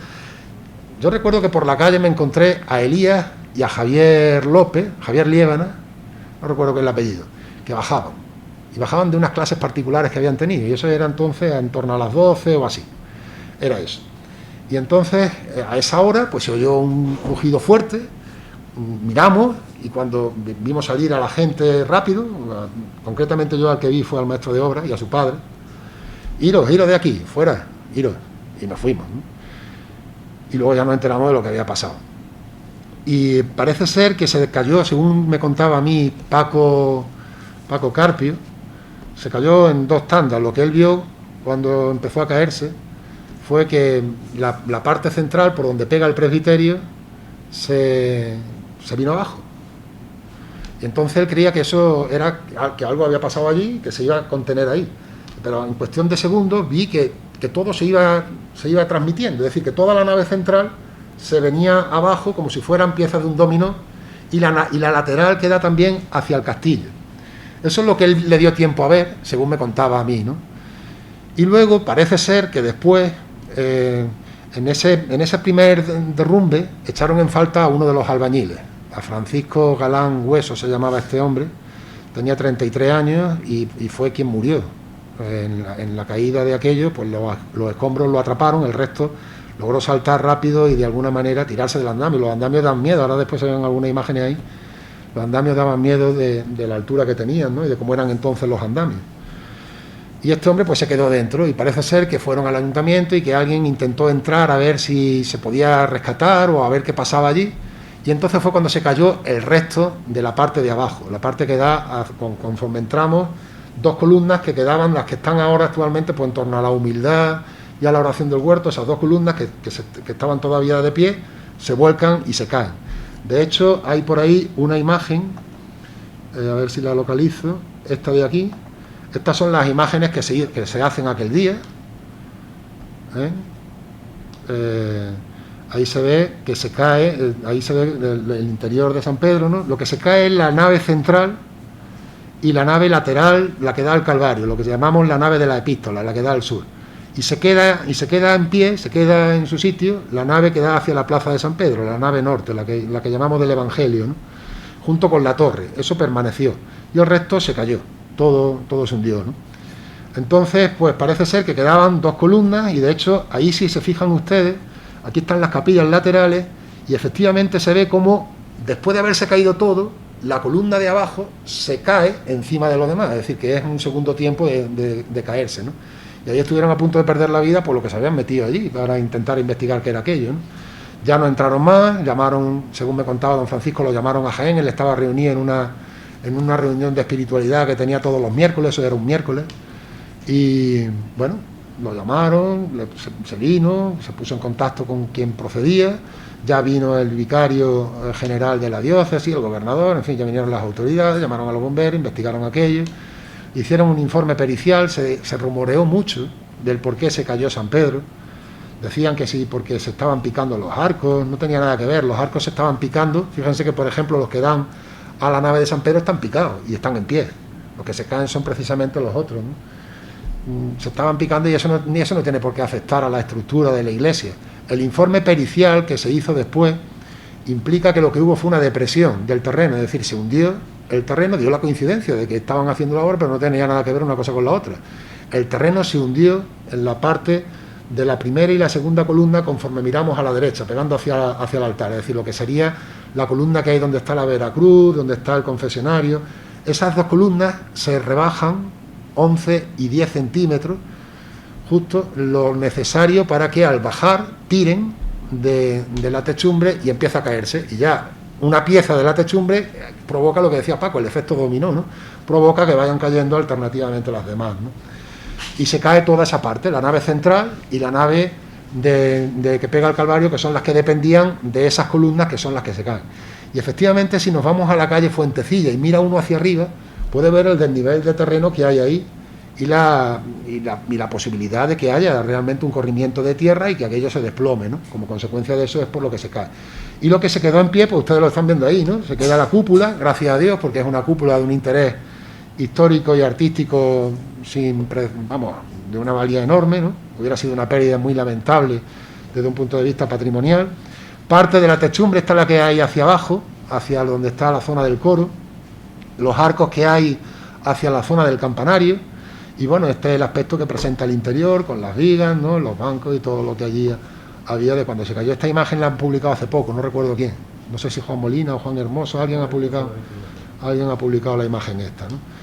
Yo recuerdo que por la calle me encontré a Elías y a Javier López, Javier Liébana, no recuerdo qué es el apellido, que bajaban. Y bajaban de unas clases particulares que habían tenido, y eso era entonces en torno a las 12 o así. Era eso. Y entonces, a esa hora, pues se oyó un rugido fuerte. Miramos, y cuando vimos salir a la gente rápido, concretamente yo al que vi fue al maestro de obra y a su padre, iros de aquí, fuera, iros, y nos fuimos, ¿no? Y luego ya nos enteramos de lo que había pasado. Y parece ser que se cayó, según me contaba a mí Paco Carpio, se cayó en 2 tandas. Lo que él vio cuando empezó a caerse fue que la parte central, por donde pega el presbiterio, se vino abajo. Y entonces él creía que eso era, que algo había pasado allí, que se iba a contener ahí. Pero en cuestión de segundos vi que todo se iba transmitiendo, es decir, que toda la nave central se venía abajo como si fueran piezas de un dominó, y la lateral queda también hacia el castillo. Eso es lo que él le dio tiempo a ver, según me contaba a mí, ¿no? Y luego parece ser que después, en ese primer derrumbe, echaron en falta a uno de los albañiles, a Francisco Galán Hueso se llamaba este hombre, tenía 33 años y fue quien murió. En la caída de aquello, pues los escombros lo atraparon, el resto logró saltar rápido y de alguna manera tirarse del andamio. Los andamios dan miedo, ahora después se ven algunas imágenes ahí. Los andamios daban miedo de la altura que tenían, ¿no? Y de cómo eran entonces los andamios. Y este hombre pues se quedó dentro y parece ser que fueron al ayuntamiento y que alguien intentó entrar a ver si se podía rescatar o a ver qué pasaba allí. Y entonces fue cuando se cayó el resto de la parte de abajo, la parte que da, conforme entramos, dos columnas que quedaban, las que están ahora actualmente, pues en torno a la humildad y a la oración del huerto. Esas dos columnas que estaban todavía de pie, se vuelcan y se caen. De hecho, hay por ahí una imagen, a ver si la localizo, esta de aquí. Estas son las imágenes que se hacen aquel día. Ahí se ve que se cae, ahí se ve el interior de San Pedro, ¿no? Lo que se cae es la nave central y la nave lateral, la que da al Calvario, lo que llamamos la nave de la Epístola, la que da al sur. Y se queda en pie, se queda en su sitio la nave que da hacia la plaza de San Pedro, la nave norte, la que llamamos del Evangelio, ¿no? Junto con la torre. Eso permaneció y el resto se cayó, todo se hundió, ¿no? Entonces, pues parece ser que quedaban dos columnas y de hecho ahí, si se fijan ustedes, aquí están las capillas laterales y efectivamente se ve como después de haberse caído todo, la columna de abajo se cae encima de los demás, es decir, que es un segundo tiempo de caerse, ¿no? Y ahí estuvieron a punto de perder la vida por lo que se habían metido allí para intentar investigar qué era aquello, ¿no? Ya no entraron más, llamaron, según me contaba don Francisco, lo llamaron a Jaén, él estaba reunido en una reunión de espiritualidad que tenía todos los miércoles, eso era un miércoles, y bueno, lo llamaron, se vino, se puso en contacto con quien procedía, ya vino el vicario general de la diócesis, el gobernador, en fin, ya vinieron las autoridades, llamaron a los bomberos, investigaron aquello, hicieron un informe pericial, se rumoreó mucho del por qué se cayó San Pedro. Decían que sí, porque se estaban picando los arcos, no tenía nada que ver, los arcos se estaban picando. Fíjense que, por ejemplo, los que dan a la nave de San Pedro están picados y están en pie. Los que se caen son precisamente los otros, ¿no? Se estaban picando y eso no tiene por qué afectar a la estructura de la iglesia. El informe pericial que se hizo después implica que lo que hubo fue una depresión del terreno, es decir, se hundió el terreno, dio la coincidencia de que estaban haciendo la obra, pero no tenía nada que ver una cosa con la otra. El terreno se hundió en la parte de la primera y la segunda columna conforme miramos a la derecha, pegando hacia el altar, es decir, lo que sería la columna que hay donde está la Veracruz, donde está el confesionario. Esas dos columnas se rebajan 11 y 10 centímetros, justo lo necesario para que al bajar tiren de la techumbre y empieza a caerse, y ya una pieza de la techumbre provoca lo que decía Paco, el efecto dominó, ¿no? Provoca que vayan cayendo alternativamente las demás, ¿no? Y se cae toda esa parte, la nave central y la nave de que pega al Calvario, que son las que dependían de esas columnas, que son las que se caen. Y efectivamente, si nos vamos a la calle Fuentecilla y mira uno hacia arriba, puede ver el desnivel de terreno que hay ahí y la posibilidad de que haya realmente un corrimiento de tierra y que aquello se desplome, ¿no? Como consecuencia de eso es por lo que se cae. Y lo que se quedó en pie, pues ustedes lo están viendo ahí, ¿no? Se queda la cúpula, gracias a Dios, porque es una cúpula de un interés histórico y artístico de una valía enorme, ¿no? Hubiera sido una pérdida muy lamentable desde un punto de vista patrimonial. Parte de la techumbre está la que hay hacia abajo, hacia donde está la zona del coro, los arcos que hay hacia la zona del campanario, y bueno, este es el aspecto que presenta el interior, con las vigas, ¿no? Los bancos y todo lo que allí había de cuando se cayó. Esta imagen la han publicado hace poco, no recuerdo quién, no sé si Juan Molina o Juan Hermoso, alguien ha publicado la imagen esta, ¿no?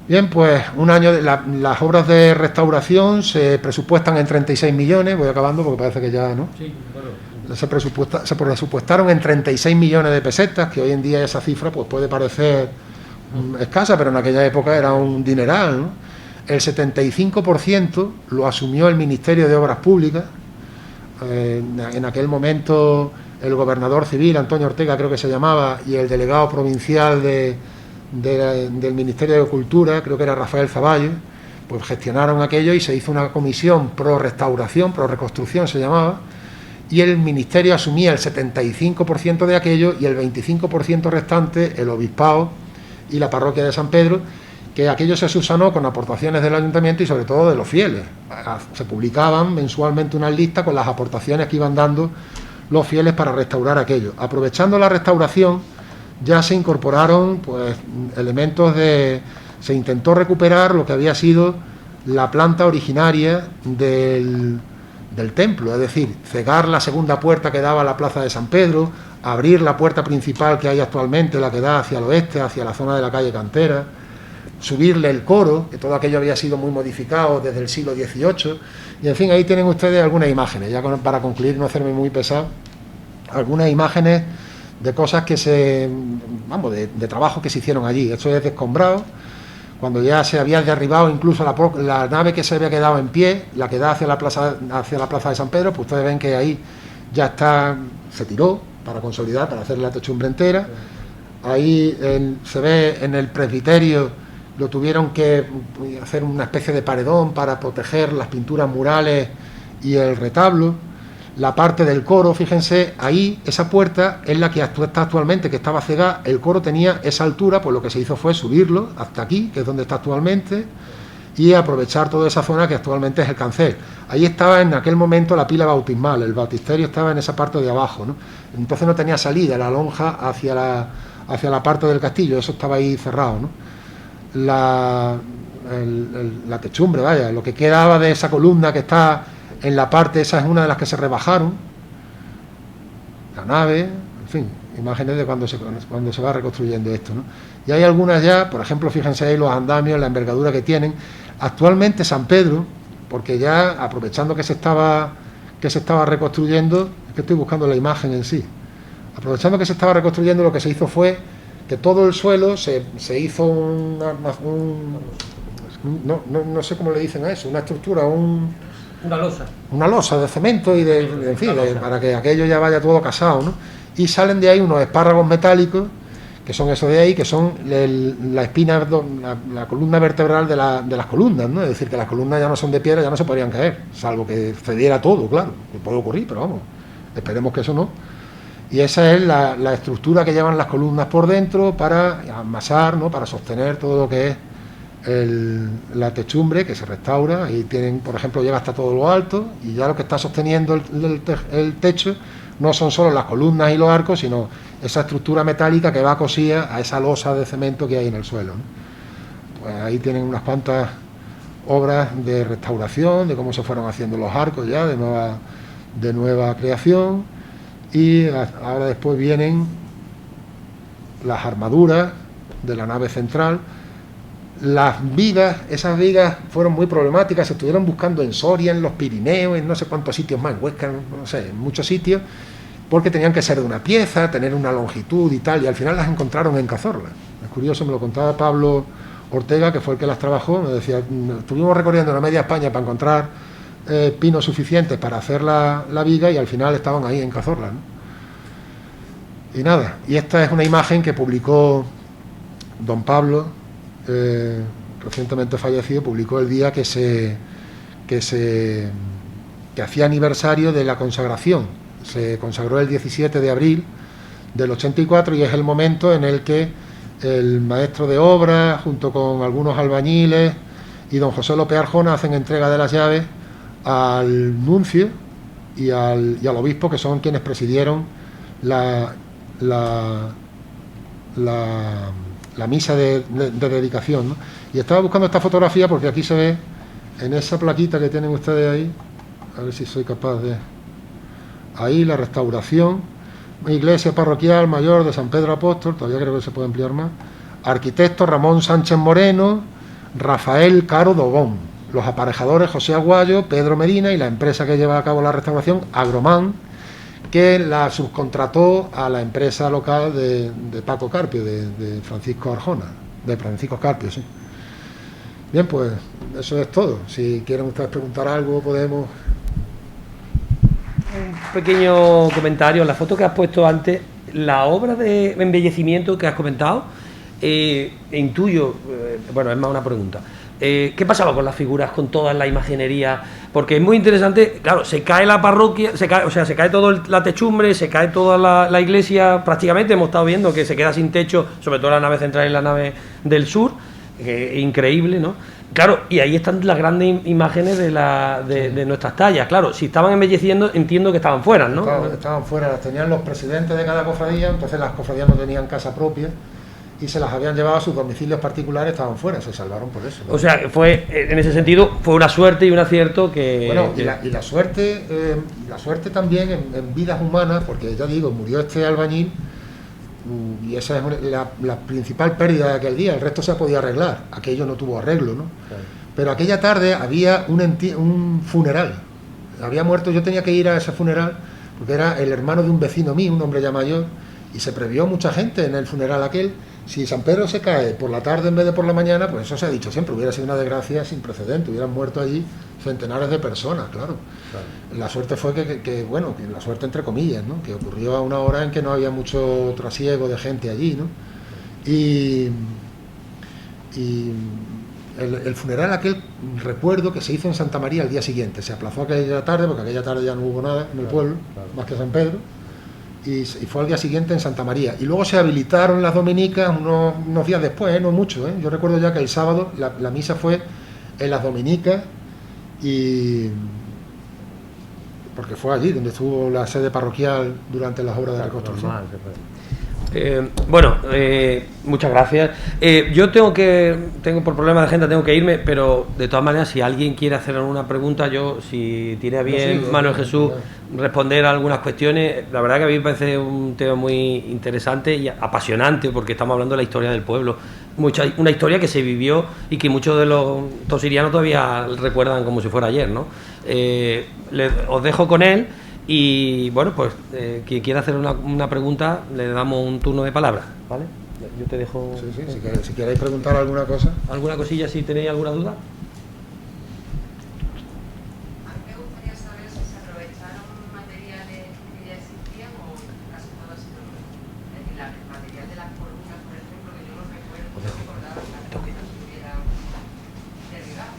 Bien, pues un año las obras de restauración se presupuestan en 36 millones, voy acabando porque parece que ya, ¿no? Sí, bueno. Se presupuestaron en 36 millones de pesetas, que hoy en día esa cifra pues puede parecer escasa, pero en aquella época era un dineral, ¿no? El 75% lo asumió el Ministerio de Obras Públicas. En aquel momento el gobernador civil, Antonio Ortega creo que se llamaba, y el delegado provincial del Ministerio de Cultura, creo que era Rafael Zavallo, pues gestionaron aquello y se hizo una comisión pro restauración, pro reconstrucción se llamaba, y el Ministerio asumía el 75% de aquello y el 25% restante el obispado y la parroquia de San Pedro, que aquello se subsanó con aportaciones del ayuntamiento y sobre todo de los fieles. Se publicaban mensualmente unas listas con las aportaciones que iban dando los fieles para restaurar aquello. Aprovechando la restauración, ya se incorporaron pues elementos se intentó recuperar lo que había sido la planta originaria del del templo, es decir, cegar la segunda puerta que daba a la plaza de San Pedro, abrir la puerta principal que hay actualmente, la que da hacia el oeste, hacia la zona de la calle Cantera, subirle el coro, que todo aquello había sido muy modificado desde el siglo XVIII, y en fin, ahí tienen ustedes algunas imágenes, ya para concluir, no hacerme muy pesado, algunas imágenes de cosas que de trabajo que se hicieron allí. Esto es descombrado, cuando ya se había derribado incluso la nave que se había quedado en pie, la que da hacia la plaza de San Pedro, pues ustedes ven que ahí ya está, se tiró para consolidar, para hacer la techumbre entera. Ahí se ve en el presbiterio, lo tuvieron que hacer una especie de paredón para proteger las pinturas murales y el retablo. La parte del coro, fíjense, ahí, esa puerta es la que está actualmente, que estaba cegada. El coro tenía esa altura, pues lo que se hizo fue subirlo hasta aquí, que es donde está actualmente, y aprovechar toda esa zona que actualmente es el cancel. Ahí estaba en aquel momento la pila bautismal, el baptisterio estaba en esa parte de abajo, ¿no? Entonces no tenía salida la lonja hacia la parte del castillo, eso estaba ahí cerrado, ¿no? La techumbre, vaya, lo que quedaba de esa columna que está en la parte, esa es una de las que se rebajaron, la nave, en fin, imágenes de cuando se va reconstruyendo esto, ¿no? Y hay algunas ya, por ejemplo, fíjense ahí los andamios, la envergadura que tienen. Actualmente San Pedro, porque ya aprovechando que se estaba reconstruyendo, es que estoy buscando la imagen en sí, aprovechando que se estaba reconstruyendo, lo que se hizo fue que todo el suelo se hizo no sé cómo le dicen a eso, una estructura, una losa de cemento y en fin, para que aquello ya vaya todo casado, ¿no? Y salen de ahí unos espárragos metálicos, que son esos de ahí, que son la espina, la columna vertebral de las columnas, ¿no? Es decir, que las columnas ya no son de piedra, ya no se podrían caer, salvo que cediera todo, claro, que puede ocurrir, pero vamos, esperemos que eso no. Y esa es la estructura que llevan las columnas por dentro para amasar, ¿no? Para sostener todo lo que es la techumbre, que se restaura. Ahí tienen, por ejemplo, llega hasta todo lo alto, y ya lo que está sosteniendo el techo no son solo las columnas y los arcos, sino esa estructura metálica que va cosida a esa losa de cemento que hay en el suelo, ¿no? Pues ahí tienen unas cuantas obras de restauración, de cómo se fueron haciendo los arcos ya, de nueva creación. Y ahora después vienen las armaduras de la nave central. Las vigas, esas vigas fueron muy problemáticas, se estuvieron buscando en Soria, en los Pirineos, en no sé cuántos sitios más, en Huesca, no sé, en muchos sitios, porque tenían que ser de una pieza, tener una longitud y tal, y al final las encontraron en Cazorla. Es curioso, me lo contaba Pablo Ortega, que fue el que las trabajó, me decía, estuvimos recorriendo la media España para encontrar pinos suficientes para hacer la viga, y al final estaban ahí en Cazorla, ¿no? Y nada, y esta es una imagen que publicó don Pablo, recientemente fallecido, publicó el día que hacía aniversario de la consagración. Se consagró el 17 de abril del 84, y es el momento en el que el maestro de obra, junto con algunos albañiles y don José López Arjona, hacen entrega de las llaves al nuncio y al obispo, que son quienes presidieron la misa de dedicación, ¿no? Y estaba buscando esta fotografía porque aquí se ve, en esa plaquita que tienen ustedes ahí, a ver si soy capaz de... Ahí la restauración, iglesia parroquial mayor de San Pedro Apóstol, todavía creo que se puede ampliar más, arquitecto Ramón Sánchez Moreno, Rafael Caro Dogón, los aparejadores José Aguayo, Pedro Medina, y la empresa que lleva a cabo la restauración, Agromán, que la subcontrató a la empresa local de Paco Carpio, de Francisco Arjona, de Francisco Carpio, sí. Bien, pues eso es todo. Si quieren ustedes preguntar algo, podemos... Un pequeño comentario, la foto que has puesto antes, la obra de embellecimiento que has comentado, intuyo, bueno, es más una pregunta. ¿Qué pasaba con las figuras, con toda la imaginería? Porque es muy interesante, claro, se cae la parroquia, se cae toda la techumbre, se cae toda la iglesia, prácticamente hemos estado viendo que se queda sin techo, sobre todo la nave central y la nave del sur, increíble, ¿no? Claro, y ahí están las grandes imágenes de nuestras tallas. Claro, si estaban embelleciendo, entiendo que estaban fuera, ¿no? Estaban fuera, las tenían los presidentes de cada cofradía, entonces las cofradías no tenían casa propia, y se las habían llevado a sus domicilios particulares, estaban fuera, se salvaron por eso, ¿no? O sea, fue, en ese sentido, fue una suerte y un acierto que... Bueno, y la suerte también en vidas humanas, porque ya digo, murió este albañil, y esa es la principal pérdida de aquel día. El resto se podía arreglar, aquello no tuvo arreglo, ¿no? Claro. Pero aquella tarde había un funeral, había muerto, yo tenía que ir a ese funeral porque era el hermano de un vecino mío, un hombre ya mayor, y se previó mucha gente en el funeral aquel. Si San Pedro se cae por la tarde en vez de por la mañana, pues eso se ha dicho siempre, hubiera sido una desgracia sin precedentes, hubieran muerto allí centenares de personas, claro. La suerte fue que la suerte entre comillas, ¿no? Que ocurrió a una hora en que no había mucho trasiego de gente allí, ¿no? Y el funeral aquel, recuerdo que se hizo en Santa María el día siguiente, se aplazó aquella tarde, porque aquella tarde ya no hubo nada en el pueblo, más que San Pedro, y fue al día siguiente en Santa María. Y luego se habilitaron las dominicas unos días después, no mucho, ¿eh? Yo recuerdo ya que el sábado la misa fue en las dominicas, y porque fue allí donde estuvo la sede parroquial durante las obras de reconstrucción. Muchas gracias. Yo tengo por problemas de agenda, tengo que irme, pero de todas maneras, si alguien quiere hacer alguna pregunta, si tiene a bien Manuel Jesús responder a algunas cuestiones, la verdad que a mí me parece un tema muy interesante y apasionante, porque estamos hablando de la historia del pueblo, una historia que se vivió y que muchos de los tosirianos todavía recuerdan como si fuera ayer, ¿no? Os dejo con él. Y bueno, pues quien quiera hacer una pregunta, le damos un turno de palabra, ¿vale? Yo te dejo... Sí, si queréis preguntar alguna cosa. ¿Alguna cosilla, si tenéis alguna duda? A mí me gustaría saber si se aprovecharon materiales que ya existían o casi todo ha sido nuevo. Es decir, el material de las columnas, por ejemplo, que yo no recuerdo, no recordaba que las columnas estuvieran derribadas.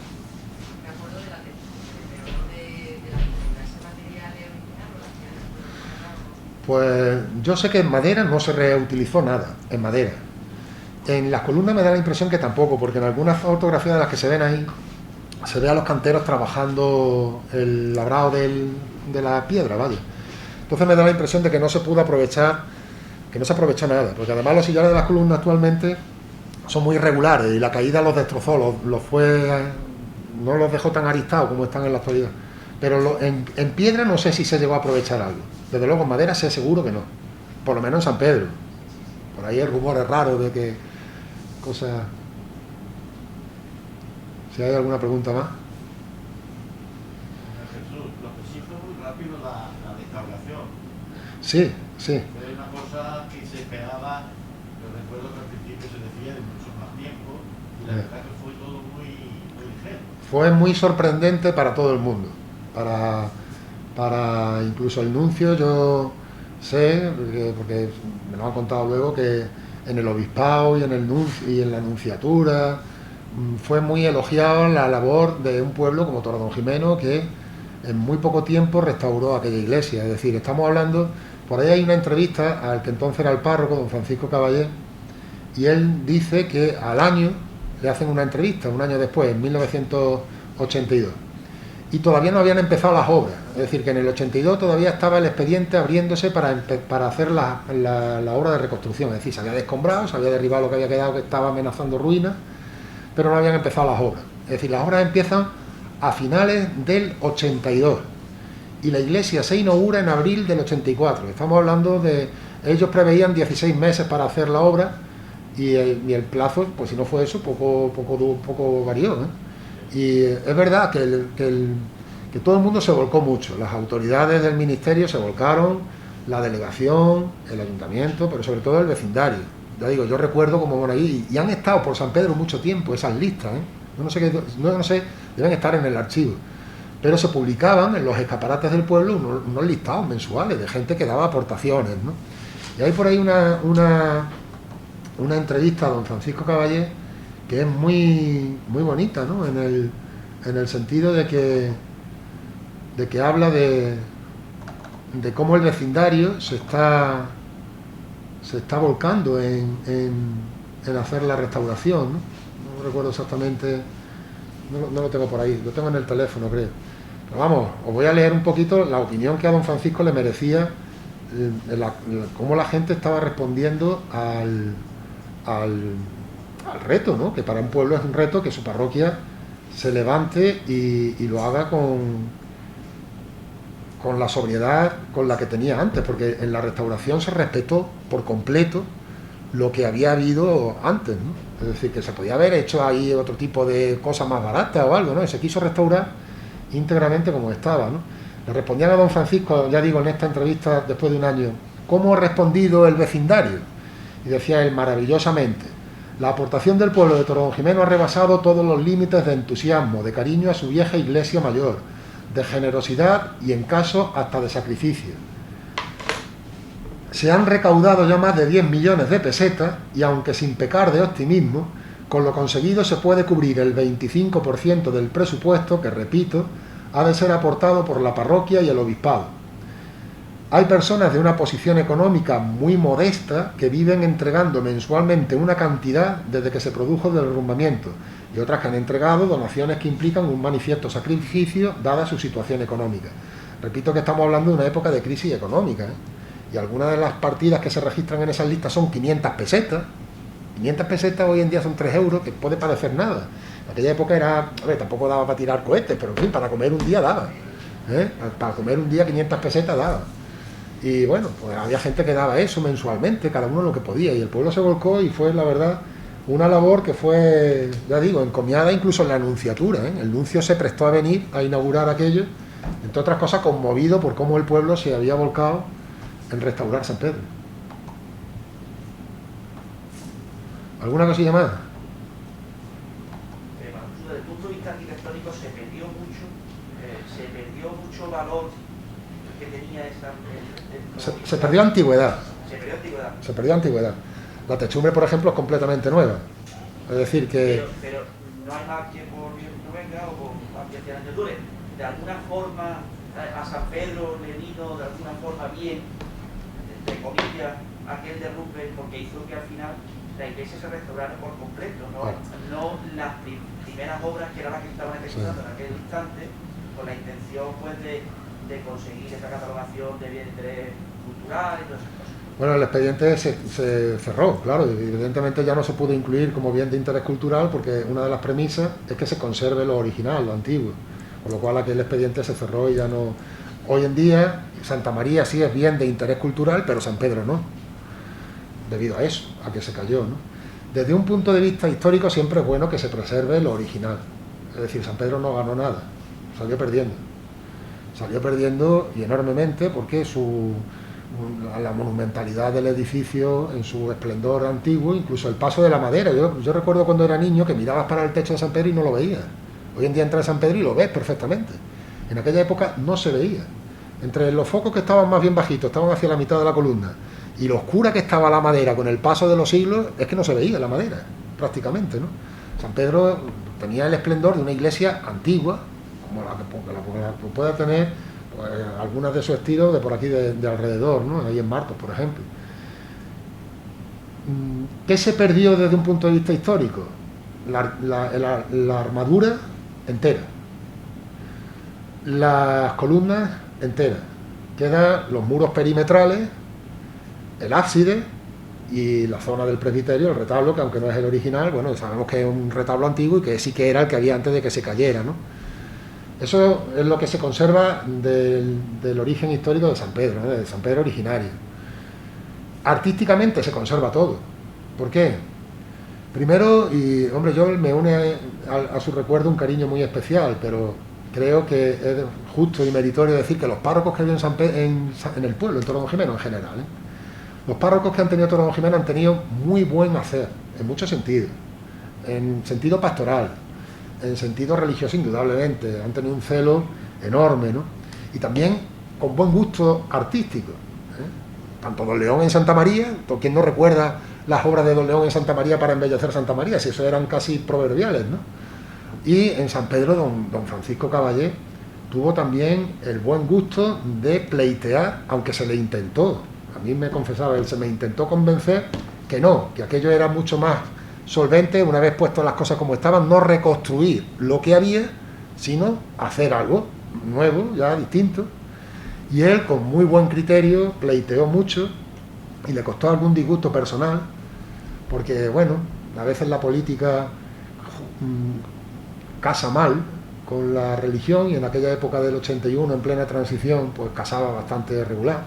Me acuerdo de la textura, pero no de la columna. Ese material es original o la tiene. Pues yo sé que en madera no se reutilizó nada, en madera. En las columnas me da la impresión que tampoco, porque en algunas fotografías de las que se ven ahí, se ve a los canteros trabajando el labrado de la piedra, ¿vale? Entonces me da la impresión de que no se pudo aprovechar, que no se aprovechó nada, porque además los sillares de las columnas actualmente son muy irregulares y la caída los destrozó, no los dejó tan aristados como están en la actualidad. Pero en piedra no sé si se llegó a aprovechar algo. Desde luego en madera sé seguro que no. Por lo menos en San Pedro. Por ahí hay rumores raros de que cosas... Si hay alguna pregunta más. Jesús, lo que sí fue muy rápido la restauración. Sí. Fue una cosa que se esperaba, yo recuerdo que al principio se decía de mucho más tiempo, y la verdad que fue todo muy ligero. Fue muy sorprendente para todo el mundo. Para incluso el nuncio, yo sé, porque me lo han contado luego, que en el obispado y en la nunciatura fue muy elogiada la labor de un pueblo como Torredonjimeno, que en muy poco tiempo restauró aquella iglesia. Es decir, estamos hablando, por ahí hay una entrevista al que entonces era el párroco, don Francisco Caballé, y él dice que al año le hacen una entrevista, un año después, en 1982. Y todavía no habían empezado las obras, es decir, que en el 82 todavía estaba el expediente abriéndose para hacer la obra de reconstrucción, es decir, se había descombrado, se había derribado lo que había quedado, que estaba amenazando ruina, pero no habían empezado las obras. Es decir, las obras empiezan a finales del 82 y la iglesia se inaugura en abril del 84. Estamos hablando de... Ellos preveían 16 meses para hacer la obra y el plazo, pues si no fue eso, poco varió, ¿eh? Y es verdad que todo el mundo se volcó mucho, las autoridades del ministerio se volcaron, la delegación, el ayuntamiento, pero sobre todo el vecindario. Ya digo, yo recuerdo como bueno, ahí, y han estado por San Pedro mucho tiempo esas listas, ¿eh? No sé, deben estar en el archivo, pero se publicaban en los escaparates del pueblo unos listados mensuales de gente que daba aportaciones, ¿no? Y hay por ahí una entrevista a don Francisco Caballé que es muy bonita, ¿no? En el sentido de que habla de cómo el vecindario se está volcando en hacer la restauración, ¿no? No recuerdo exactamente, no lo tengo por ahí, lo tengo en el teléfono, creo. Pero vamos, os voy a leer un poquito la opinión que a don Francisco le merecía, cómo la gente estaba respondiendo al reto, ¿no? Que para un pueblo es un reto que su parroquia se levante y lo haga con la sobriedad con la que tenía antes, porque en la restauración se respetó por completo lo que había habido antes, ¿no? Es decir, que se podía haber hecho ahí otro tipo de cosas más baratas o algo, ¿no? Y se quiso restaurar íntegramente como estaba, ¿no? Le respondían a don Francisco, ya digo, en esta entrevista después de un año, ¿cómo ha respondido el vecindario? Y decía él maravillosamente: la aportación del pueblo de Torredonjimeno ha rebasado todos los límites de entusiasmo, de cariño a su vieja iglesia mayor, de generosidad y en casos hasta de sacrificio. Se han recaudado ya más de 10 millones de pesetas y, aunque sin pecar de optimismo, con lo conseguido se puede cubrir el 25% del presupuesto que, repito, ha de ser aportado por la parroquia y el obispado. Hay personas de una posición económica muy modesta que viven entregando mensualmente una cantidad desde que se produjo el derrumbamiento, y otras que han entregado donaciones que implican un manifiesto sacrificio dada su situación económica. Repito que estamos hablando de una época de crisis económica, ¿eh? Y algunas de las partidas que se registran en esas listas son 500 pesetas. 500 pesetas hoy en día son 3 euros, que puede parecer nada. En aquella época era, a ver, tampoco daba para tirar cohetes, pero en fin, para comer un día daba, ¿eh? Para comer un día 500 pesetas daba. Y bueno, pues había gente que daba eso mensualmente, cada uno lo que podía, y el pueblo se volcó y fue, la verdad, una labor que fue, ya digo, encomiada incluso en la nunciatura, ¿eh? El nuncio se prestó a venir a inaugurar aquello, entre otras cosas conmovido por cómo el pueblo se había volcado en restaurar San Pedro. ¿Alguna cosilla más? Desde el punto de vista arquitectónico se perdió mucho valor que tenía esa... Se perdió antigüedad. Se perdió antigüedad. La techumbre, por ejemplo, es completamente nueva. Es decir que... Pero no hay más que por bien no venga o por más que 100 años dure. De alguna forma a San Pedro le vino de alguna forma bien, entre comillas, aquel derrumbe, porque hizo que al final la iglesia se restaurara por completo, no las primeras obras que eran las que estaban ejecutando en aquel instante, con la intención pues de conseguir esa catalogación de bien de interés cultural y todas esas cosas. Bueno, el expediente se cerró, claro, y evidentemente ya no se pudo incluir como bien de interés cultural, porque una de las premisas es que se conserve lo original, lo antiguo, por lo cual aquel expediente se cerró y ya no... Hoy en día Santa María sí es bien de interés cultural, pero San Pedro no, debido a eso, a que se cayó, ¿no? Desde un punto de vista histórico siempre es bueno que se preserve lo original, es decir, San Pedro no ganó nada, salió perdiendo y enormemente, porque la monumentalidad del edificio en su esplendor antiguo, incluso el paso de la madera, yo recuerdo cuando era niño que mirabas para el techo de San Pedro y no lo veías. Hoy en día entras a San Pedro y lo ves perfectamente. En aquella época no se veía. Entre los focos que estaban más bien bajitos, estaban hacia la mitad de la columna, y lo oscura que estaba la madera con el paso de los siglos, es que no se veía la madera, prácticamente, ¿no? San Pedro tenía el esplendor de una iglesia antigua, como la que pueda tener pues, algunas de su estilo de por aquí de alrededor, ¿no? Ahí en Martos, por ejemplo. ¿Qué se perdió desde un punto de vista histórico? La armadura entera, las columnas enteras, quedan los muros perimetrales, el ábside y la zona del presbiterio, el retablo, que aunque no es el original, bueno, sabemos que es un retablo antiguo y que sí que era el que había antes de que se cayera, ¿no? Eso es lo que se conserva del origen histórico de San Pedro, ¿no? De San Pedro originario. Artísticamente se conserva todo. ¿Por qué? Primero, y hombre, yo me une a su recuerdo un cariño muy especial, pero creo que es justo y meritorio decir que los párrocos que había en el pueblo, en Torredonjimeno en general, los párrocos que han tenido Torredonjimeno han tenido muy buen hacer, en muchos sentidos, en sentido pastoral, en sentido religioso indudablemente, han tenido un celo enorme, ¿no? Y también con buen gusto artístico, ¿eh? Tanto Don León en Santa María, quien no recuerda las obras de Don León en Santa María para embellecer Santa María, si eso eran casi proverbiales, ¿no? Y en San Pedro don Francisco Caballé tuvo también el buen gusto de pleitear, aunque se le intentó, a mí me confesaba, él se me intentó convencer que no, que aquello era mucho más solvente, una vez puestas las cosas como estaban, no reconstruir lo que había, sino hacer algo nuevo, ya distinto. Y él, con muy buen criterio, pleiteó mucho y le costó algún disgusto personal, porque, bueno, a veces la política casa mal con la religión, y en aquella época del 81, en plena transición, pues casaba bastante regular.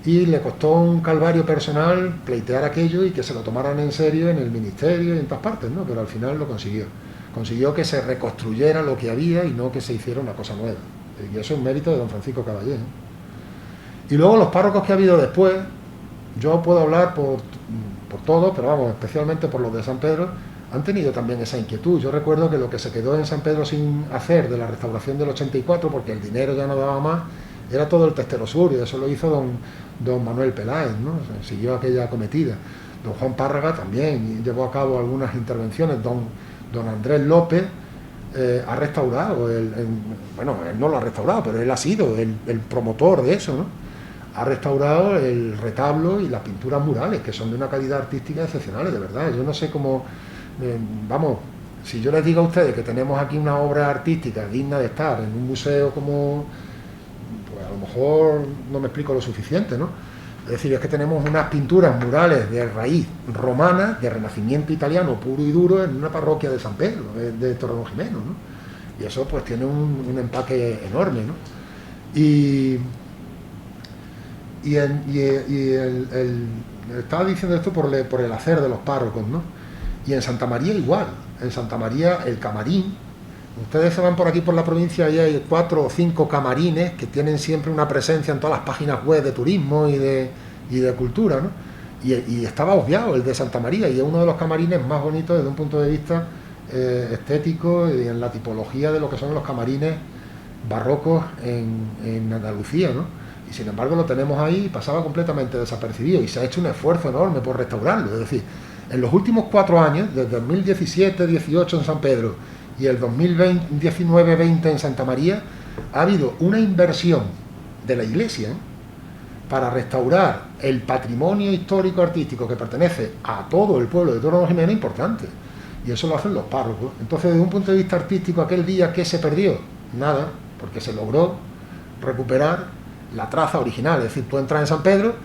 Y le costó un calvario personal pleitear aquello y que se lo tomaran en serio en el ministerio y en todas partes, ¿no? Pero al final lo consiguió. Consiguió que se reconstruyera lo que había y no que se hiciera una cosa nueva. Y eso es un mérito de don Francisco Caballé, ¿no? Y luego los párrocos que ha habido después, yo puedo hablar por todos, pero vamos, especialmente por los de San Pedro, han tenido también esa inquietud. Yo recuerdo que lo que se quedó en San Pedro sin hacer de la restauración del 84, porque el dinero ya no daba más, era todo el Testero Sur, y eso lo hizo don Manuel Peláez, ¿no? O sea, siguió aquella acometida. Don Juan Párraga también llevó a cabo algunas intervenciones. Don Andrés López ha restaurado, bueno, él no lo ha restaurado, pero él ha sido el promotor de eso, ¿no? Ha restaurado el retablo y las pinturas murales, que son de una calidad artística excepcionales, de verdad. Yo no sé cómo, vamos, si yo les digo a ustedes que tenemos aquí una obra artística digna de estar en un museo como, pues a lo mejor no me explico lo suficiente, ¿no? Es decir, es que tenemos unas pinturas murales de raíz romana, de renacimiento italiano puro y duro, en una parroquia de San Pedro, de Torredonjimeno, ¿no? Y eso pues tiene un empaque enorme, ¿no? Estaba diciendo esto por el hacer de los párrocos, ¿no? Y en Santa María igual. En Santa María el camarín, ustedes se van por aquí por la provincia y hay 4 o 5 camarines que tienen siempre una presencia en todas las páginas web de turismo y de cultura, ¿no? Y estaba obviado el de Santa María, y es uno de los camarines más bonitos desde un punto de vista estético y en la tipología de lo que son los camarines barrocos en Andalucía, ¿no? Y sin embargo lo tenemos ahí y pasaba completamente desapercibido, y se ha hecho un esfuerzo enorme por restaurarlo. Es decir, en los últimos 4 años, desde 2017-18 en San Pedro y el 2019-20 en Santa María, ha habido una inversión de la Iglesia para restaurar el patrimonio histórico artístico que pertenece a todo el pueblo de Torredonjimeno importante, y eso lo hacen los párrocos. Entonces, desde un punto de vista artístico, aquel día, ¿qué se perdió? Nada, porque se logró recuperar la traza original. Es decir, tú entras en San Pedro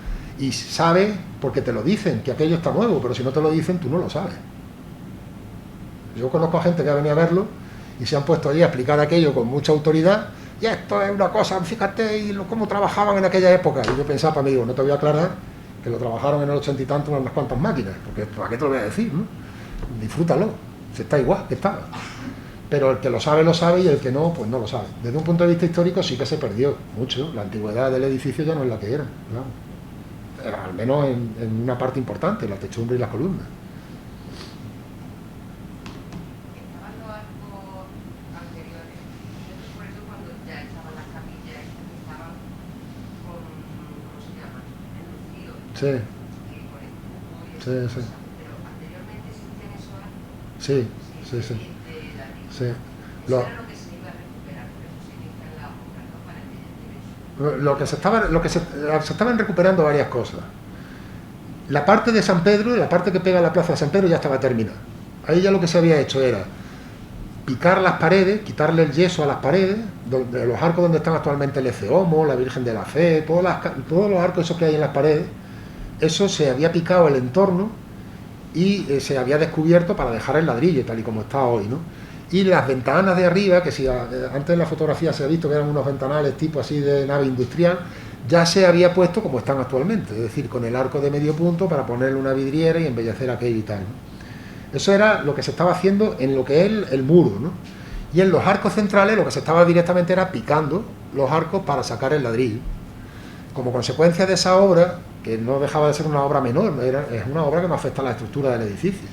y sabes, porque te lo dicen, que aquello está nuevo, pero si no te lo dicen, tú no lo sabes. Yo conozco a gente que ha venido a verlo y se han puesto allí a explicar aquello con mucha autoridad, y esto es una cosa, fíjate, y cómo trabajaban en aquella época. Y yo pensaba para mí, digo, no te voy a aclarar que lo trabajaron en el 80 y tanto en unas cuantas máquinas, porque ¿para qué te lo voy a decir, no? Disfrútalo, si está igual que estaba. Pero el que lo sabe, y el que no, pues no lo sabe. Desde un punto de vista histórico sí que se perdió mucho. La antigüedad del edificio ya no es la que era, ¿no? Al menos en una parte importante, la techumbre y las columnas. Estaban los arcos anteriores. Yo por eso cuando ya estaban las capillas, estaban con, ¿cómo se llama? Enlucidos. Sí. Y con el cubo y Sí, esas sí. cosas. Pero anteriormente existían esos arcos. Sí, sí, sí. Sí. Eso era lo que se iba a recuperar, por eso se inicia la obra, ¿no? Para entender eso. Se estaban recuperando varias cosas. La parte de San Pedro, la parte que pega a la plaza de San Pedro, ya estaba terminada. Ahí ya lo que se había hecho era picar las paredes, quitarle el yeso a las paredes, de los arcos donde están actualmente el Eceomo, la Virgen de la Fe, todos los arcos esos que hay en las paredes. Eso se había picado el entorno y se había descubierto para dejar el ladrillo, tal y como está hoy, ¿no? Y las ventanas de arriba, que si antes en la fotografía se ha visto que eran unos ventanales tipo así de nave industrial, ya se había puesto como están actualmente, es decir, con el arco de medio punto para ponerle una vidriera y embellecer aquello y tal, ¿no? Eso era lo que se estaba haciendo en lo que es el muro, ¿no? Y en los arcos centrales lo que se estaba directamente era picando los arcos para sacar el ladrillo. Como consecuencia de esa obra, que no dejaba de ser una obra menor, es una obra que no afecta a la estructura del edificio.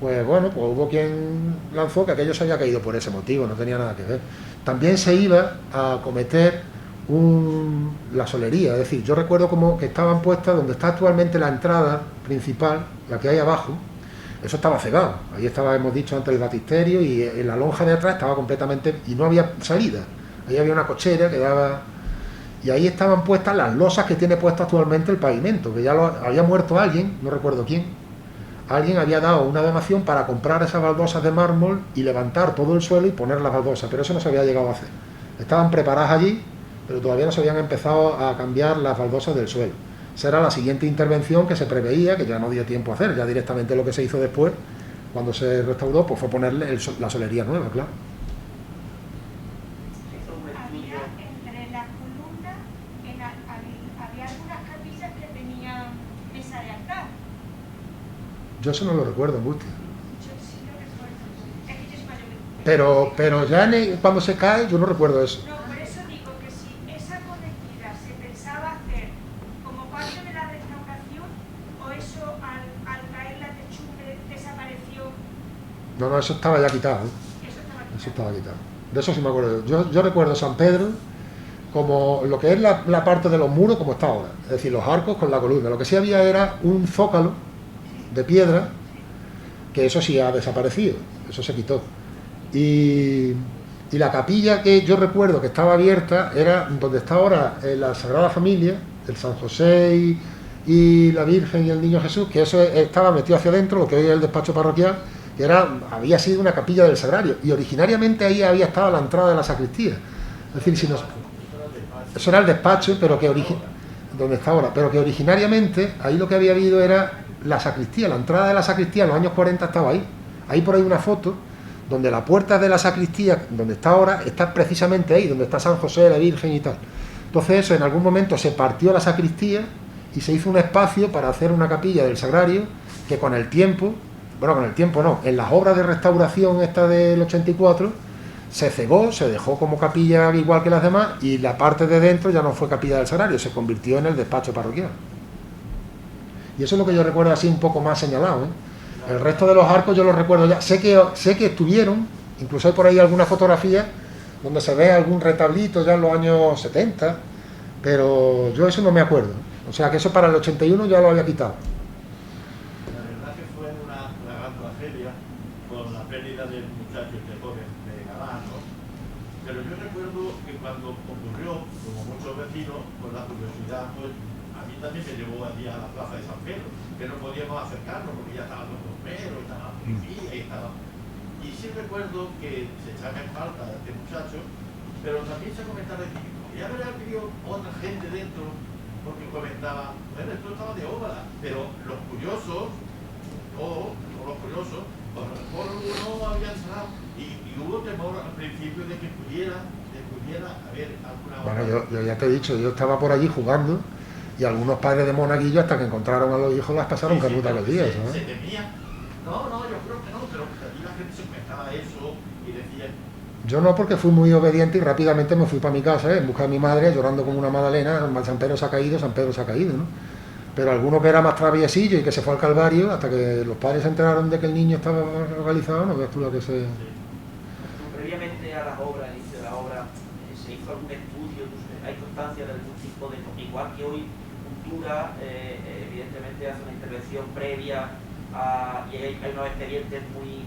Pues bueno, pues hubo quien lanzó que aquello se había caído por ese motivo, no tenía nada que ver. También se iba a cometer la solería, es decir, yo recuerdo como que estaban puestas donde está actualmente la entrada principal, la que hay abajo, eso estaba cegado, ahí estaba, hemos dicho antes, el batisterio, y en la lonja de atrás estaba completamente, y no había salida, ahí había una cochera que daba, y ahí estaban puestas las losas que tiene puesto actualmente el pavimento, que ya había muerto alguien, no recuerdo quién. Alguien había dado una donación para comprar esas baldosas de mármol y levantar todo el suelo y poner las baldosas, pero eso no se había llegado a hacer. Estaban preparadas allí, pero todavía no se habían empezado a cambiar las baldosas del suelo. Será la siguiente intervención que se preveía, que ya no dio tiempo a hacer, ya directamente lo que se hizo después, cuando se restauró, pues fue ponerle la solería nueva, claro. Había entre las columnas, había algunas capillas que tenían mesa de altar. Yo eso no lo recuerdo, Angustia. Yo sí lo recuerdo. Es que yo soy mayor. Pero ya cuando se cae, yo no recuerdo eso. No, por eso digo que si esa corregida se pensaba hacer como parte de la restauración, o eso al caer la techumbre desapareció. No, eso estaba ya quitado. Eso estaba quitado. Eso estaba quitado. De eso sí me acuerdo. Yo recuerdo San Pedro como lo que es la parte de los muros como está ahora. Es decir, los arcos con la columna. Lo que sí había era un zócalo de piedra, que eso sí ha desaparecido. Eso se quitó. Y la capilla que yo recuerdo que estaba abierta era donde está ahora la Sagrada Familia, el San José y la Virgen y el Niño Jesús, que eso estaba metido hacia adentro, lo que hoy es el despacho parroquial, que había sido una capilla del Sagrario, y originariamente ahí había estado la entrada de la sacristía. Es decir, eso era el despacho, pero que donde está ahora, pero que originariamente ahí lo que había habido era la sacristía, la entrada de la sacristía en los años 40 estaba ahí. Ahí por ahí una foto donde la puerta de la sacristía, donde está ahora, está precisamente ahí, donde está San José, la Virgen y tal. Entonces eso en algún momento se partió la sacristía y se hizo un espacio para hacer una capilla del Sagrario que con el tiempo, bueno, con el tiempo no, en las obras de restauración esta del 84 se cegó, se dejó como capilla igual que las demás y la parte de dentro ya no fue capilla del Sagrario, se convirtió en el despacho parroquial. Y eso es lo que yo recuerdo así un poco más señalado, ¿eh? El resto de los arcos yo los recuerdo ya. Sé que estuvieron, incluso hay por ahí alguna fotografía donde se ve algún retablito ya en los años 70, pero yo eso no me acuerdo. O sea que eso para el 81 ya lo había quitado. La verdad que fue una gran tragedia con la pérdida del muchacho este joven de Galán, ¿no? Pero yo recuerdo que cuando ocurrió, como muchos vecinos, con la curiosidad, pues a mí también me llevó allí a la plaza de San Pedro, que no podíamos acercarnos porque ya estaban los bomberos, estaba la policía y estaba... Y sí recuerdo que se echaba en falta de este muchacho, pero también se comentaba que podía haber habido otra gente dentro, porque comentaba, bueno, esto estaba de obra, pero los curiosos, todos los curiosos, a lo mejor no habían entrado y hubo temor al principio de que pudiera haber alguna obra. Bueno, yo ya te he dicho, yo estaba por allí jugando y algunos padres de monaguillo hasta que encontraron a los hijos las pasaron canuta los días, ¿sabes? Se temía. No, yo creo que no, pero allí la gente se comentaba eso y decía... Yo no, porque fui muy obediente y rápidamente me fui para mi casa, en busca de mi madre, llorando como una magdalena, San Pedro se ha caído, San Pedro se ha caído, ¿no? Pero alguno que era más traviesillo y que se fue al Calvario, hasta que los padres se enteraron de que el niño estaba localizado, no ves tú lo que se... Previamente a las obras, al inicio de la obra, ¿se hizo algún estudio? ¿Hay constancia de algún tipo de... Igual que hoy, Cultura, evidentemente hace una intervención previa y hay unos expedientes muy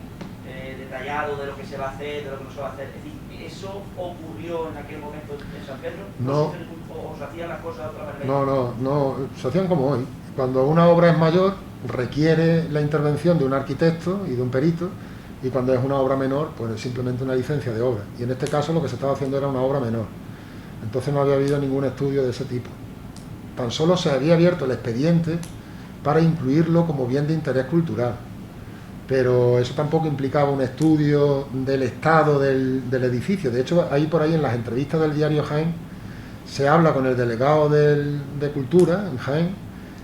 detallados de lo que se va a hacer, de lo que no se va a hacer. Es decir, ¿eso ocurrió en aquel momento en San Pedro? No. ¿O se hacían las cosas de otra manera? No, se hacían como hoy. Cuando una obra es mayor, requiere la intervención de un arquitecto y de un perito, y cuando es una obra menor, pues es simplemente una licencia de obra. Y en este caso lo que se estaba haciendo era una obra menor. Entonces no había habido ningún estudio de ese tipo. Tan solo se había abierto el expediente para incluirlo como bien de interés cultural. Pero eso tampoco implicaba un estudio del estado del edificio. De hecho, ahí por ahí en las entrevistas del diario Jaén se habla con el delegado de Cultura en Jaén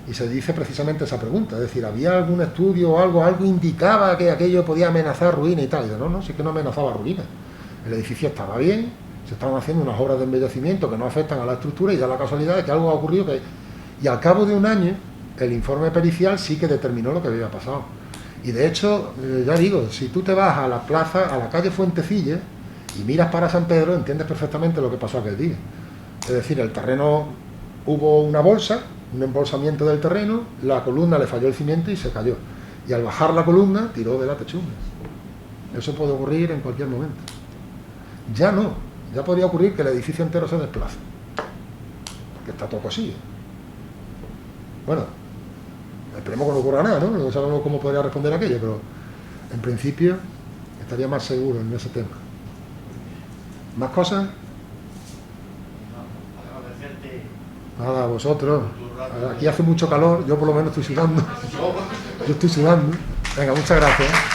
y se dice precisamente esa pregunta. Es decir, ¿había algún estudio o algo indicaba que aquello podía amenazar ruina y tal? Y no, sí que no amenazaba ruina. El edificio estaba bien, se estaban haciendo unas obras de embellecimiento que no afectan a la estructura y da la casualidad de que algo ha ocurrido y al cabo de un año el informe pericial sí que determinó lo que había pasado. Y de hecho, ya digo, si tú te vas a la plaza, a la calle Fuentecilla y miras para San Pedro, entiendes perfectamente lo que pasó aquel día. Es decir, el terreno, hubo una bolsa, un embolsamiento del terreno, la columna le falló el cimiento y se cayó. Y al bajar la columna, tiró de la techumbre. Eso puede ocurrir en cualquier momento. Ya no, ya podría ocurrir que el edificio entero se desplace. Que está todo cosido. Bueno, esperemos que no ocurra nada, ¿no? No sabemos cómo podría responder aquello, pero en principio estaría más seguro en ese tema. ¿Más cosas? Agradecerte Nada, a vosotros. Aquí hace mucho calor, yo por lo menos estoy sudando. Yo estoy sudando. Venga, muchas gracias.